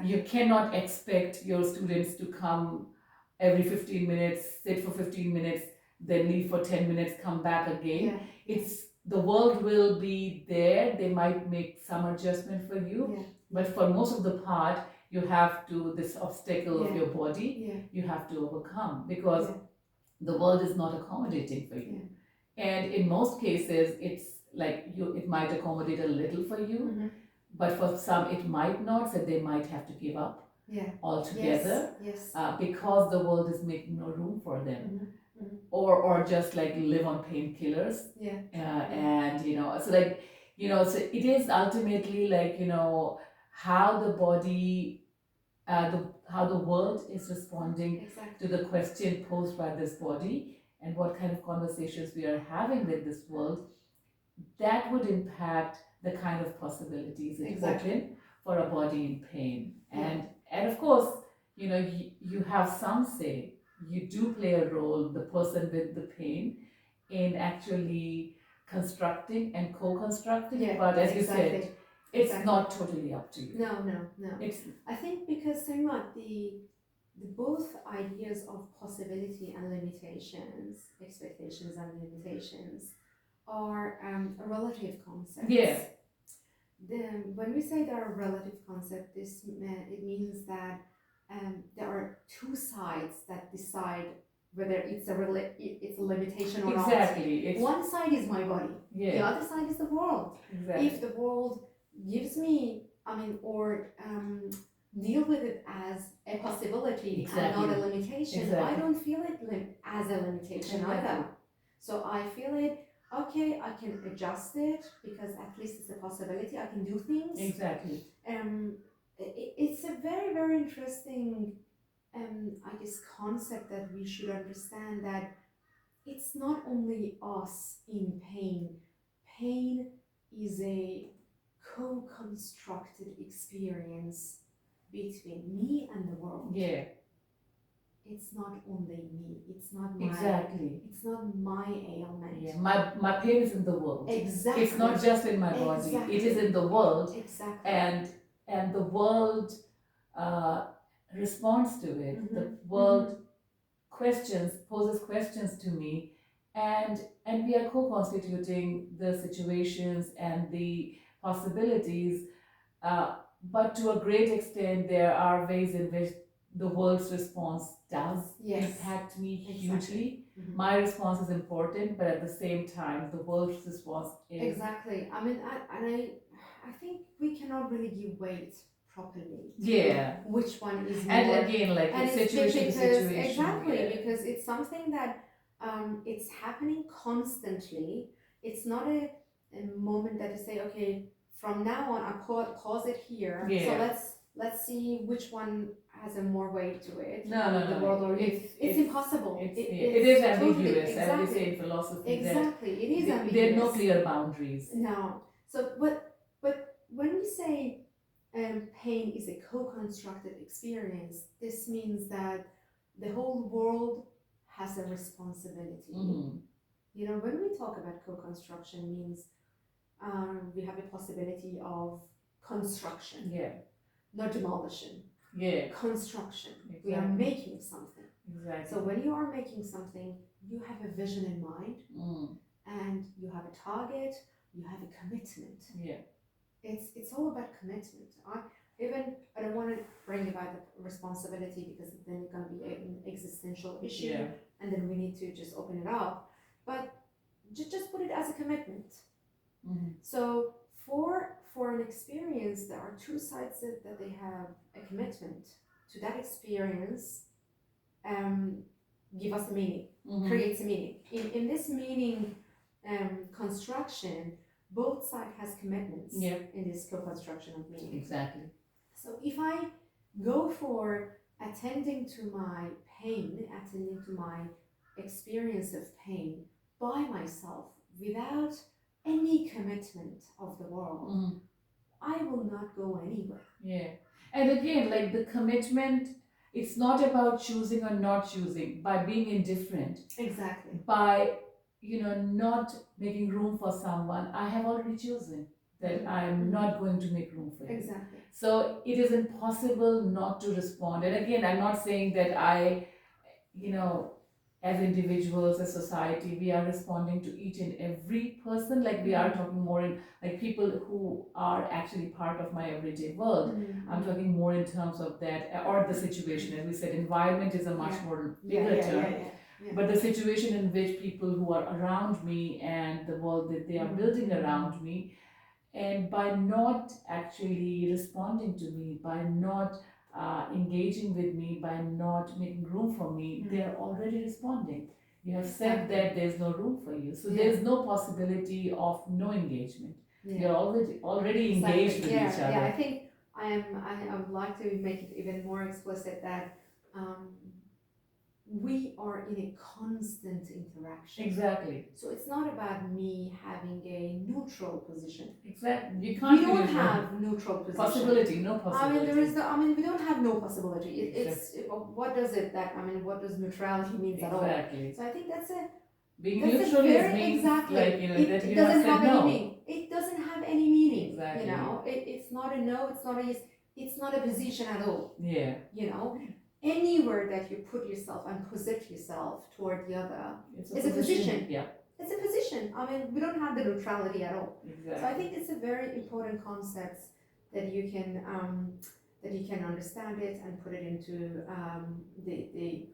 You cannot expect your students to come every 15 minutes, sit for 15 minutes, then leave for 10 minutes, come back again. The world will be there. They might make some adjustment for you, but for most of the part, you have to, this obstacle of your body, you have to overcome, because the world is not accommodating for you. And in most cases, it's like it might accommodate a little for you, but for some it might not, so they might have to give up. altogether, Yes. because the world is making no room for them. Or just like live on painkillers. And so like so it is ultimately like how the body, how the world is responding to the question posed by this body, and what kind of conversations we are having with this world, that would impact the kind of possibilities it open for a body in pain. And of course, you have some say, you do play a role, the person with the pain, in actually constructing and co-constructing. But as you said, it's not totally up to you. No. I think because Sarima, the both ideas of possibility and limitations, expectations and limitations, are relative concepts. When we say they are relative concepts, it means that there are two sides that decide whether it's a limitation or not. One side is my body. The other side is the world. If the world gives me, or deal with it as a possibility and not a limitation, I don't feel it as a limitation either. So I feel it, okay, I can adjust it because at least it's a possibility, I can do things. It's a very, very interesting I guess concept that we should understand, that it's not only us in pain. Pain is a co-constructed experience between me and the world. It's not only me. It's not my It's not my ailment. My pain is in the world. It's not just in my body. It is in the world. And the world responds to it. The world poses questions to me, and we are co-constituting the situations and the possibilities. But to a great extent, there are ways in which the world's response does impact me hugely. My response is important, but at the same time, the world's response is I think we cannot really give weight properly. Which one is more? And again, like situation to situation. Because it's something that it's happening constantly. It's not a moment that you say, okay, from now on, I'll pause it here. So let's see which one has a more weight to it. No. World or it's impossible. It is ambiguous, as we say in philosophy. It is ambiguous. There are no clear boundaries. No. So, but when we say pain is a co-constructed experience, this means that the whole world has a responsibility. When we talk about co-construction, means we have a possibility of construction, not demolition. Construction. We are making something. So when you are making something, you have a vision in mind, and you have a target, you have a commitment. It's all about commitment. I don't want to bring about the responsibility, because then it's going to be an existential issue, and then we need to just open it up. But just put it as a commitment. So for an experience, there are two sides that they have a commitment to that experience. Give us a meaning, creates a meaning. In this meaning construction, both sides has commitments in this co-construction of meaning. So if I go for attending to my pain, attending to my experience of pain by myself without any commitment of the world, I will not go anywhere. And again, like the commitment, it's not about choosing or not choosing, by being indifferent. By not making room for someone, I have already chosen that I'm not going to make room for you. So it is impossible not to respond. And again, I'm not saying that as individuals, as society, we are responding to each and every person. Like we are talking more in like people who are actually part of my everyday world. I'm talking more in terms of that, or the situation. As we said, environment is a much more bigger term. But the situation in which people who are around me and the world that they are building around me, and by not actually responding to me, by not engaging with me by not making room for me, they're already responding. You have said that there's no room for you, so there's no possibility of no engagement. You're already engaged with each other. Yeah, I think I would like to make it even more explicit that we are in a constant interaction. Exactly. So it's not about me having a neutral position. Exactly. We don't have neutral position. Possibility, no possibility. We don't have no possibility. What does it that, what does neutrality mean at all? Exactly. So I think that's a being neutral means exactly. Like, that you doesn't have have no. any meaning. It doesn't have any meaning. Exactly. It's not a no, it's not a yes, it's not a position at all. Yeah. Anywhere that you put yourself and position yourself toward the other is a position. Yeah. It's a position. We don't have the neutrality at all. Exactly. So I think it's a very important concept that you can understand it and put it into the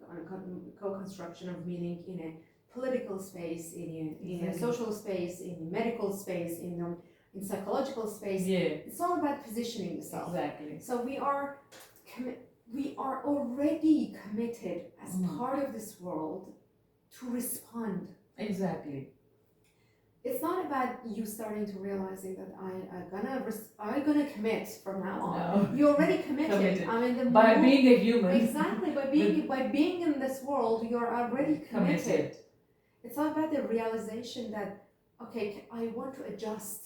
co-construction of meaning in a political space, in a social space, in medical space, in psychological space. Yeah. It's all about positioning yourself. Exactly. So we are already committed as part of this world to respond. Exactly. It's not about you starting to realizing that I'm gonna commit from now on. No. You're already committed. By being a human. Exactly. By being in this world, you're already committed. It's not about the realization that, okay, I want to adjust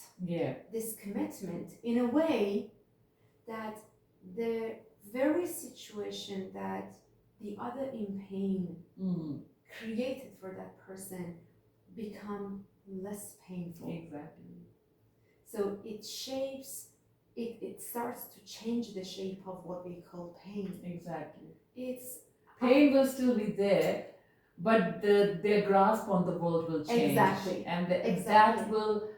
this commitment in a way that the very situation that the other in pain created for that person become less painful. Exactly. So it starts to change the shape of what we call pain. Exactly. Pain will still be there, but their grasp on the world will change. Exactly. And that will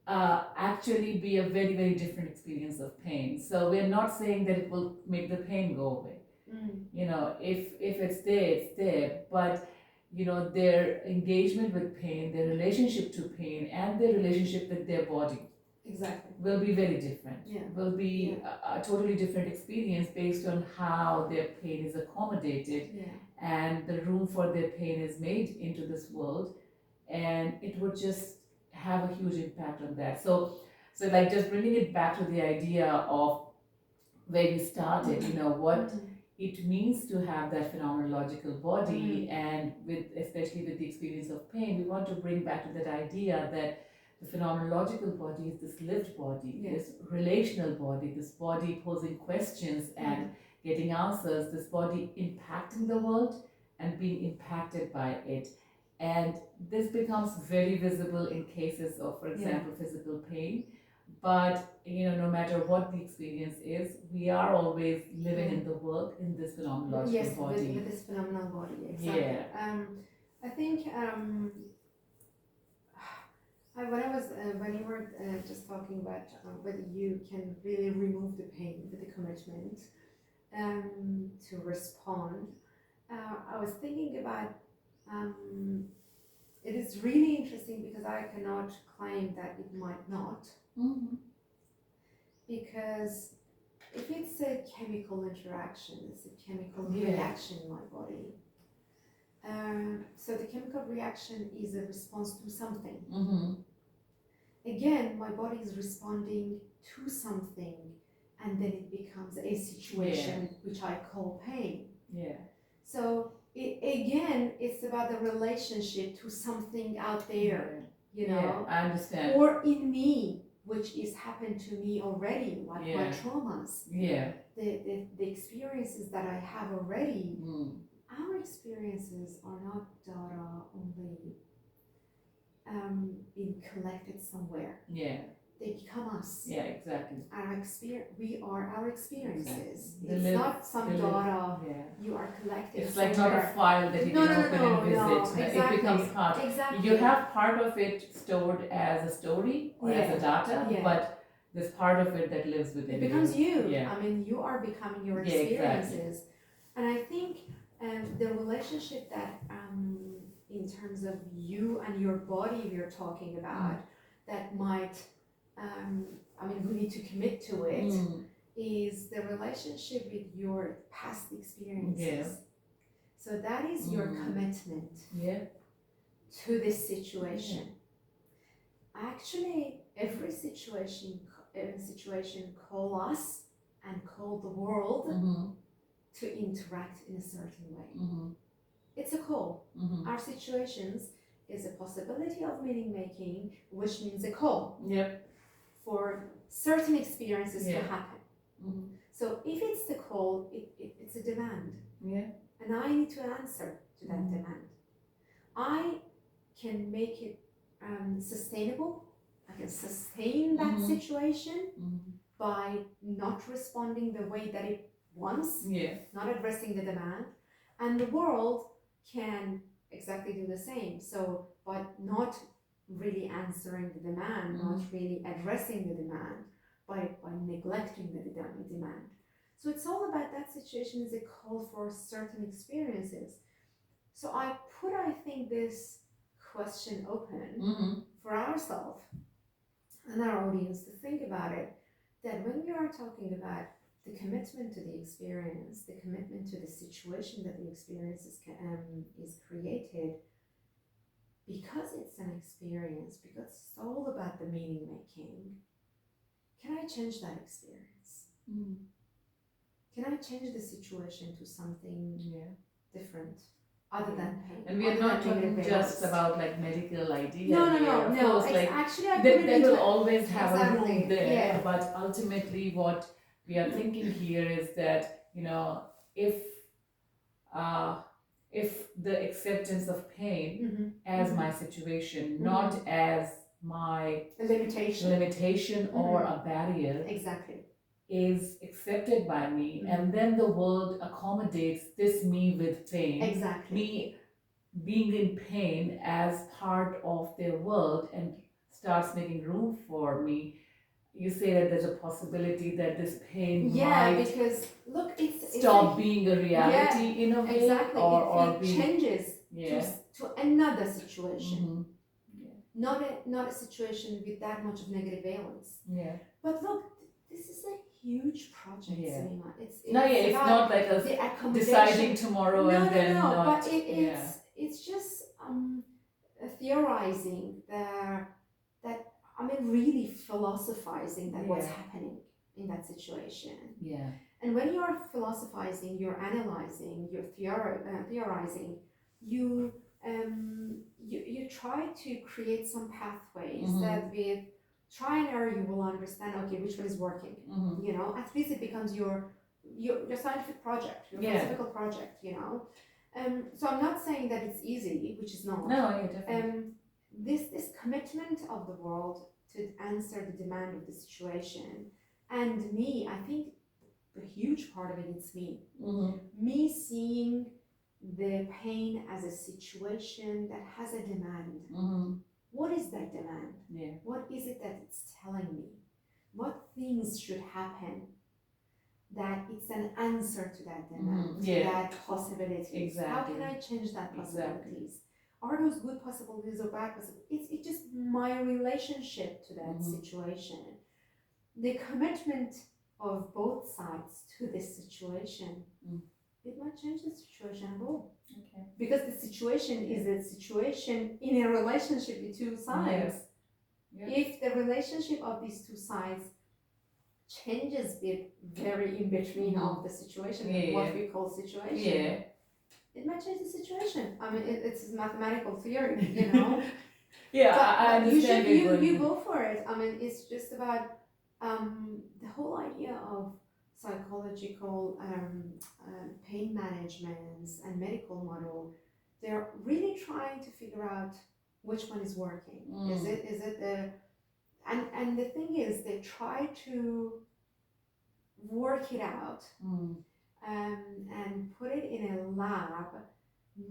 actually be a very, very different experience of pain. So we're not saying that it will make the pain go away. If it's there, it's there. But their engagement with pain, their relationship to pain, and their relationship with their body will be very different. Will be a totally different experience based on how their pain is accommodated and the room for their pain is made into this world, and it would just have a huge impact on that. So like just bringing it back to the idea of where we started, what it means to have that phenomenological body, and especially with the experience of pain, we want to bring back to that idea that the phenomenological body is this lived body, this relational body, this body posing questions and getting answers, this body impacting the world and being impacted by it. And this becomes very visible in cases of, for example, physical pain. But, no matter what the experience is, we are always living in the world in this phenomenological body. Yes, with this phenomenal body, exactly. Yeah. I think when you were just talking about whether you can really remove the pain with the commitment to respond, I was thinking about it is really interesting because I cannot claim that it might not. Because if it's a chemical interaction, it's a chemical reaction in my body. So the chemical reaction is a response to something. Again, my body is responding to something, and then it becomes a situation which I call pain. So it's about the relationship to something out there, I understand. or in me, which is happened to me already, like my traumas, the experiences that I have already. Our experiences are not data only being collected somewhere. They become us. Exactly. We are our experiences. Exactly. It's not some data you are collecting. It's like not a file that you can open and visit. Exactly. It becomes part. Exactly. You have part of it stored as a story or as a data, but there's part of it that lives within you. It becomes you. You are becoming your experiences. Exactly. And I think the relationship that in terms of you and your body we're talking about, that might we need to commit to it, is the relationship with your past experiences. Yeah. So that is your commitment to this situation. Actually, every situation call us and call the world to interact in a certain way. It's a call. Our situations is a possibility of meaning making, which means a call for certain experiences to happen. So if it's the call, it's a demand. And I need to answer to that demand. I can make it sustainable. I can sustain that situation by not responding the way that it wants, not addressing the demand. And the world can exactly do the same. So, but not really answering the demand, not really addressing the demand, by neglecting the demand. So it's all about that situation is a call for certain experiences. So I think, this question open for ourselves and our audience to think about it, that when we are talking about the commitment to the experience, the commitment to the situation that the experience is created, because it's an experience, because it's all about the meaning making, can I change that experience? Can I change the situation to something different? Other than pain. And we are not talking just about like medical idea. No. Of course, like actually, they will always have a room there. Yeah. But ultimately, what we are thinking here is that, you know, if the acceptance of pain as my situation, not as my limitation or a barrier, exactly, is accepted by me, and then the world accommodates this me with pain, me being in pain as part of their world, and starts making room for me. You say that there's a possibility that this pain might because look, it's stop being a reality in a way, or it changes to another situation, not a situation with that much of negative valence. But look, this is a huge project, Salima. It's not like a deciding tomorrow and then not. But it's just theorizing that really philosophizing that what's happening in that situation. And when you are philosophizing, you're analyzing, you're theorizing, you try to create some pathways that with try and error you will understand, okay, which one is working. You know, at least it becomes your scientific project, your philosophical project, you know. So I'm not saying that it's easy, which is not. No, definitely. This commitment of the world to answer the demand of the situation, and me, I think a huge part of it is me. Me seeing the pain as a situation that has a demand. What is that demand? What is it that it's telling me? What things should happen that it's an answer to that demand, to that possibility? How can I change that possibilities? Are those good possibilities or bad possibilities? It's just my relationship to that situation. The commitment of both sides to this situation, it might change the situation at all. Because the situation is a situation in a relationship with two sides. If the relationship of these two sides changes bit very in between of the situation, what we call situation, it might change the situation. I mean, it's mathematical theory, you know. I understand. You go for it. I mean, it's just about the whole idea of psychological pain management and medical model. They're really trying to figure out which one is working. Is it the and the thing is, they try to work it out and put it in a lab,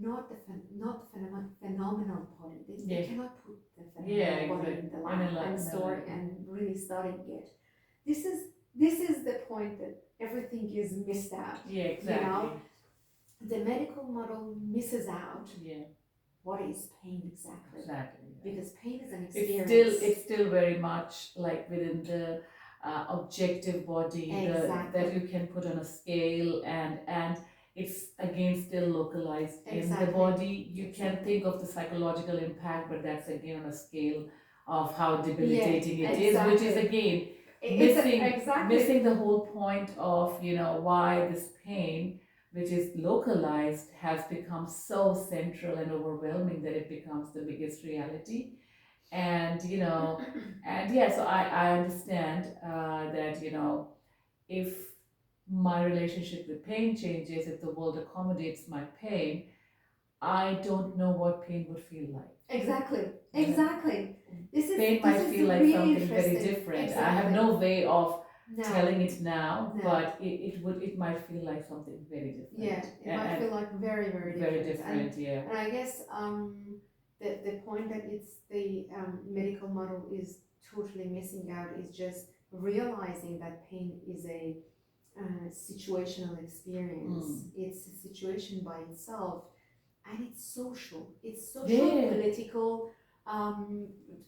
not the phenomenal body. They cannot put the phenomenal body in the lab and store and really studying it. This is the point that everything is missed out. You know, the medical model misses out. What is pain exactly? Because pain is an experience. It's still very much like within the objective body that you can put on a scale, and it's again still localized in the body. You can think of the psychological impact, but that's again on a scale of how debilitating it is, which is again missing the whole point of why this pain, which is localized, has become so central and overwhelming that it becomes the biggest reality. And so I understand that if my relationship with pain changes, if the world accommodates my pain, I don't know what pain would feel like. Exactly. Pain might feel like something very different. I have no way of telling it now, but it might feel like something very different. Yeah, it might feel like very, very different. Very different, and I guess the point that it's the medical model is totally missing out is just realizing that pain is a situational experience. It's a situation by itself, and it's social, political,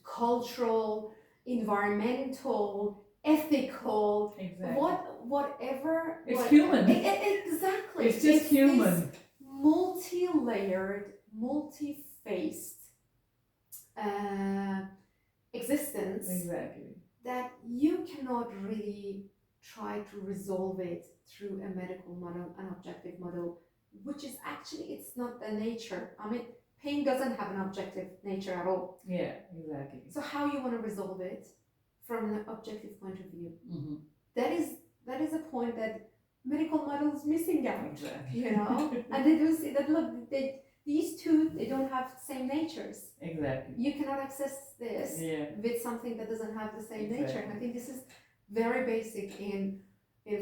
cultural, environmental, ethical, whatever. It's human. Exactly. It's just human. Multi-layered, multi-faced existence. Exactly. That you cannot really try to resolve it through a medical model, an objective model, which is actually, it's not the nature. I mean, pain doesn't have an objective nature at all. Yeah, exactly. So how you want to resolve it from an objective point of view? Mm-hmm. That is a point that medical model is missing out. Exactly. And they do see that, look, these two, they don't have the same natures. Exactly. You cannot access this with something that doesn't have the same nature. And I think this is very basic in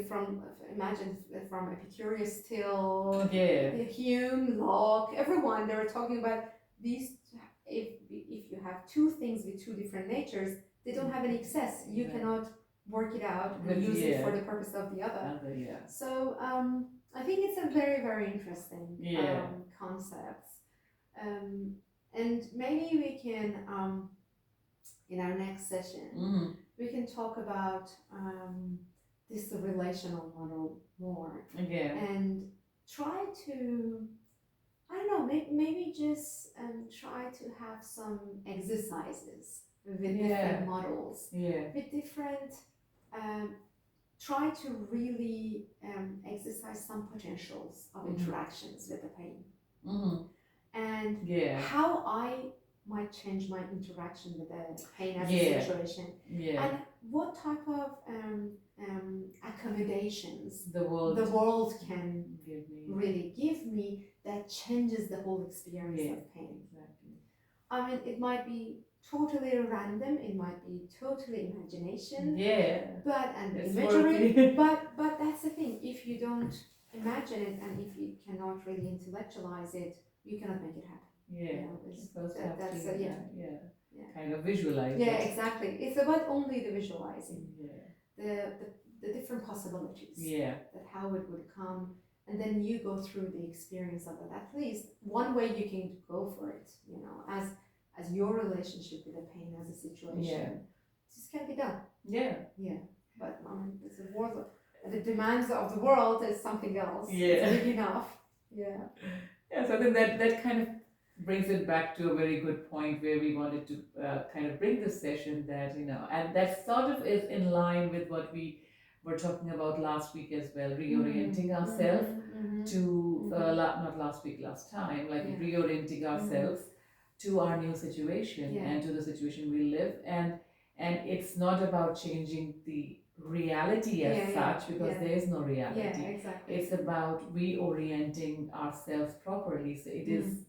from Epicurus till Hume, Locke, everyone. They were talking about these. If you have two things with two different natures, they don't have any excess. You cannot work it out and use it for the purpose of the other. So I think it's a very, very interesting concept. And maybe we can in our next session we can talk about this relational model more and try to, I don't know, maybe just try to have some exercises with different models, with different try to really exercise some potentials of interactions with the pain, and how I might change my interaction with the pain as a situation, and what type of accommodations the world can really give me that changes the whole experience of pain. I mean, it might be totally random, it might be totally imagination, but imagery, but that's the thing. If you don't imagine it and if you cannot really intellectualize it, you cannot make it happen. Kind of visualize. Exactly. It's about only the visualizing, the different possibilities, that how it would come, and then you go through the experience of it. At least one way you can go for it, as your relationship with the pain as a situation. This can be done. But it's a world. The demands of the world is something else. It's big enough. So I think that kind of brings it back to a very good point where we wanted to kind of bring this session, that and that sort of is in line with what we were talking about last week as well, reorienting ourselves to not last week, last time, like reorienting ourselves to our new situation and to the situation we live, and it's not about changing the reality as such, because there is no reality. It's about reorienting ourselves properly. So it is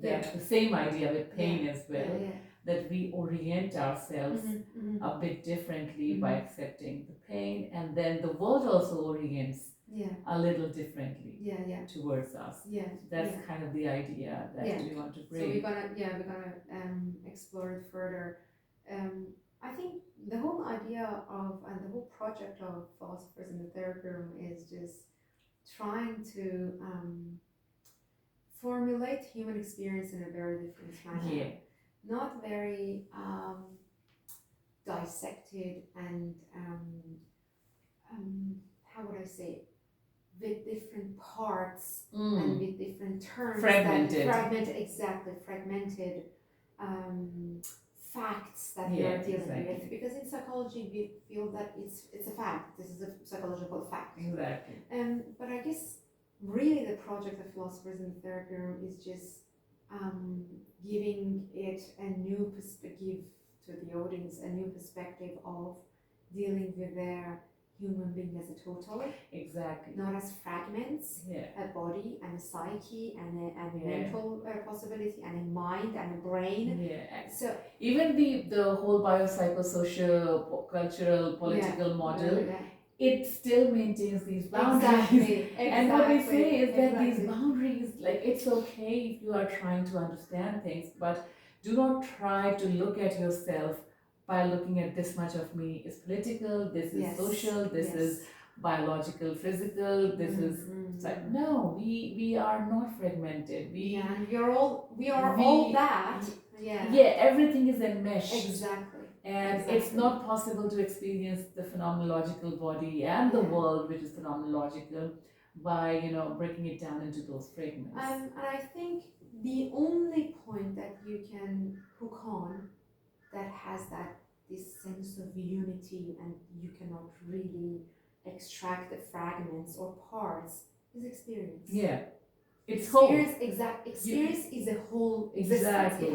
the same idea with pain as well, that we orient ourselves a bit differently by accepting the pain, and then the world also orients a little differently towards us. That's kind of the idea that we want to bring. So we're gonna explore it further. I think the whole idea of, and the whole project of Philosophers in the Therapy Room is just trying to formulate human experience in a very different manner. Not very dissected and how would I say it? With different parts and with different terms. Fragmented, exactly, fragmented facts that we are dealing with. Because in psychology we feel that it's a fact. This is a psychological fact. Exactly. But I guess really the project of Philosophers in the Therapy Room is just giving it a new perspective to the audience, a new perspective of dealing with their human being as a total. Exactly. Not as fragments, a body and a psyche and a mental possibility and a mind and a brain. Yeah. So even the whole biopsychosocial, cultural, political model, it still maintains these boundaries. Exactly. And what we say is that these boundaries, like, it's okay if you are trying to understand things, but do not try to look at yourself by looking at this much of me is political, this is social, this is biological, physical, this is like, no, we are not fragmented. We are all that. Everything is enmeshed. Exactly. And it's not possible to experience the phenomenological body and the world, which is phenomenological, by breaking it down into those fragments. And I think the only point that you can hook on that has this sense of unity and you cannot really extract the fragments or parts is experience. It's experience. Experience is a whole existence. Exactly.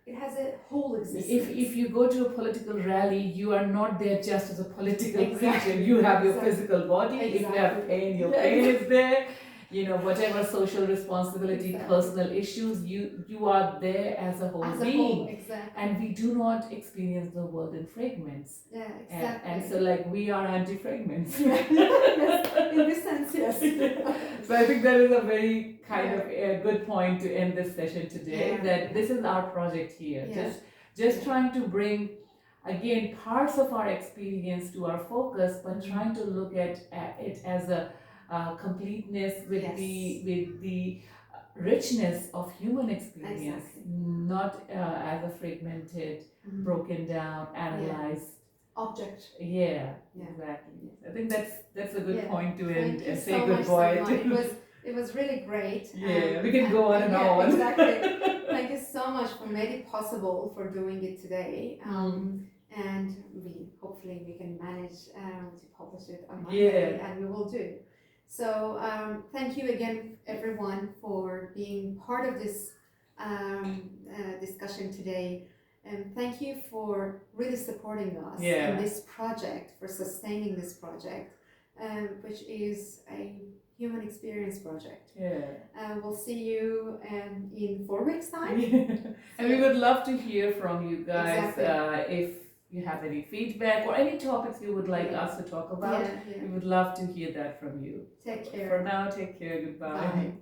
It has a whole existence. If you go to a political rally, you are not there just as a political creature. You have your physical body. If you have pain, your pain is there. Whatever social responsibility, personal issues, you are there as a whole being. And we do not experience the world in fragments. And so, like, we are anti-fragments. In this sense, yes. So I think that is a very kind of a good point to end this session today, that this is our project here. Just trying to bring, again, parts of our experience to our focus, but trying to look at it as a completeness with the richness of human experience, not as a fragmented, broken down, analyzed object. Exactly. I think that's a good point to end and say goodbye to. It was really great. We can go on and on. Exactly. Thank you so much for making it possible for doing it today. And hopefully we can manage to publish it on Monday, and we will do. So thank you again, everyone, for being part of this discussion today. And thank you for really supporting us in this project, for sustaining this project, which is a human experience project. We'll see you in 4 weeks' time. And we would love to hear from you guys. If you have any feedback or any topics you would like us to talk about, we would love to hear that from you. Take care. For now, take care. Goodbye. Bye.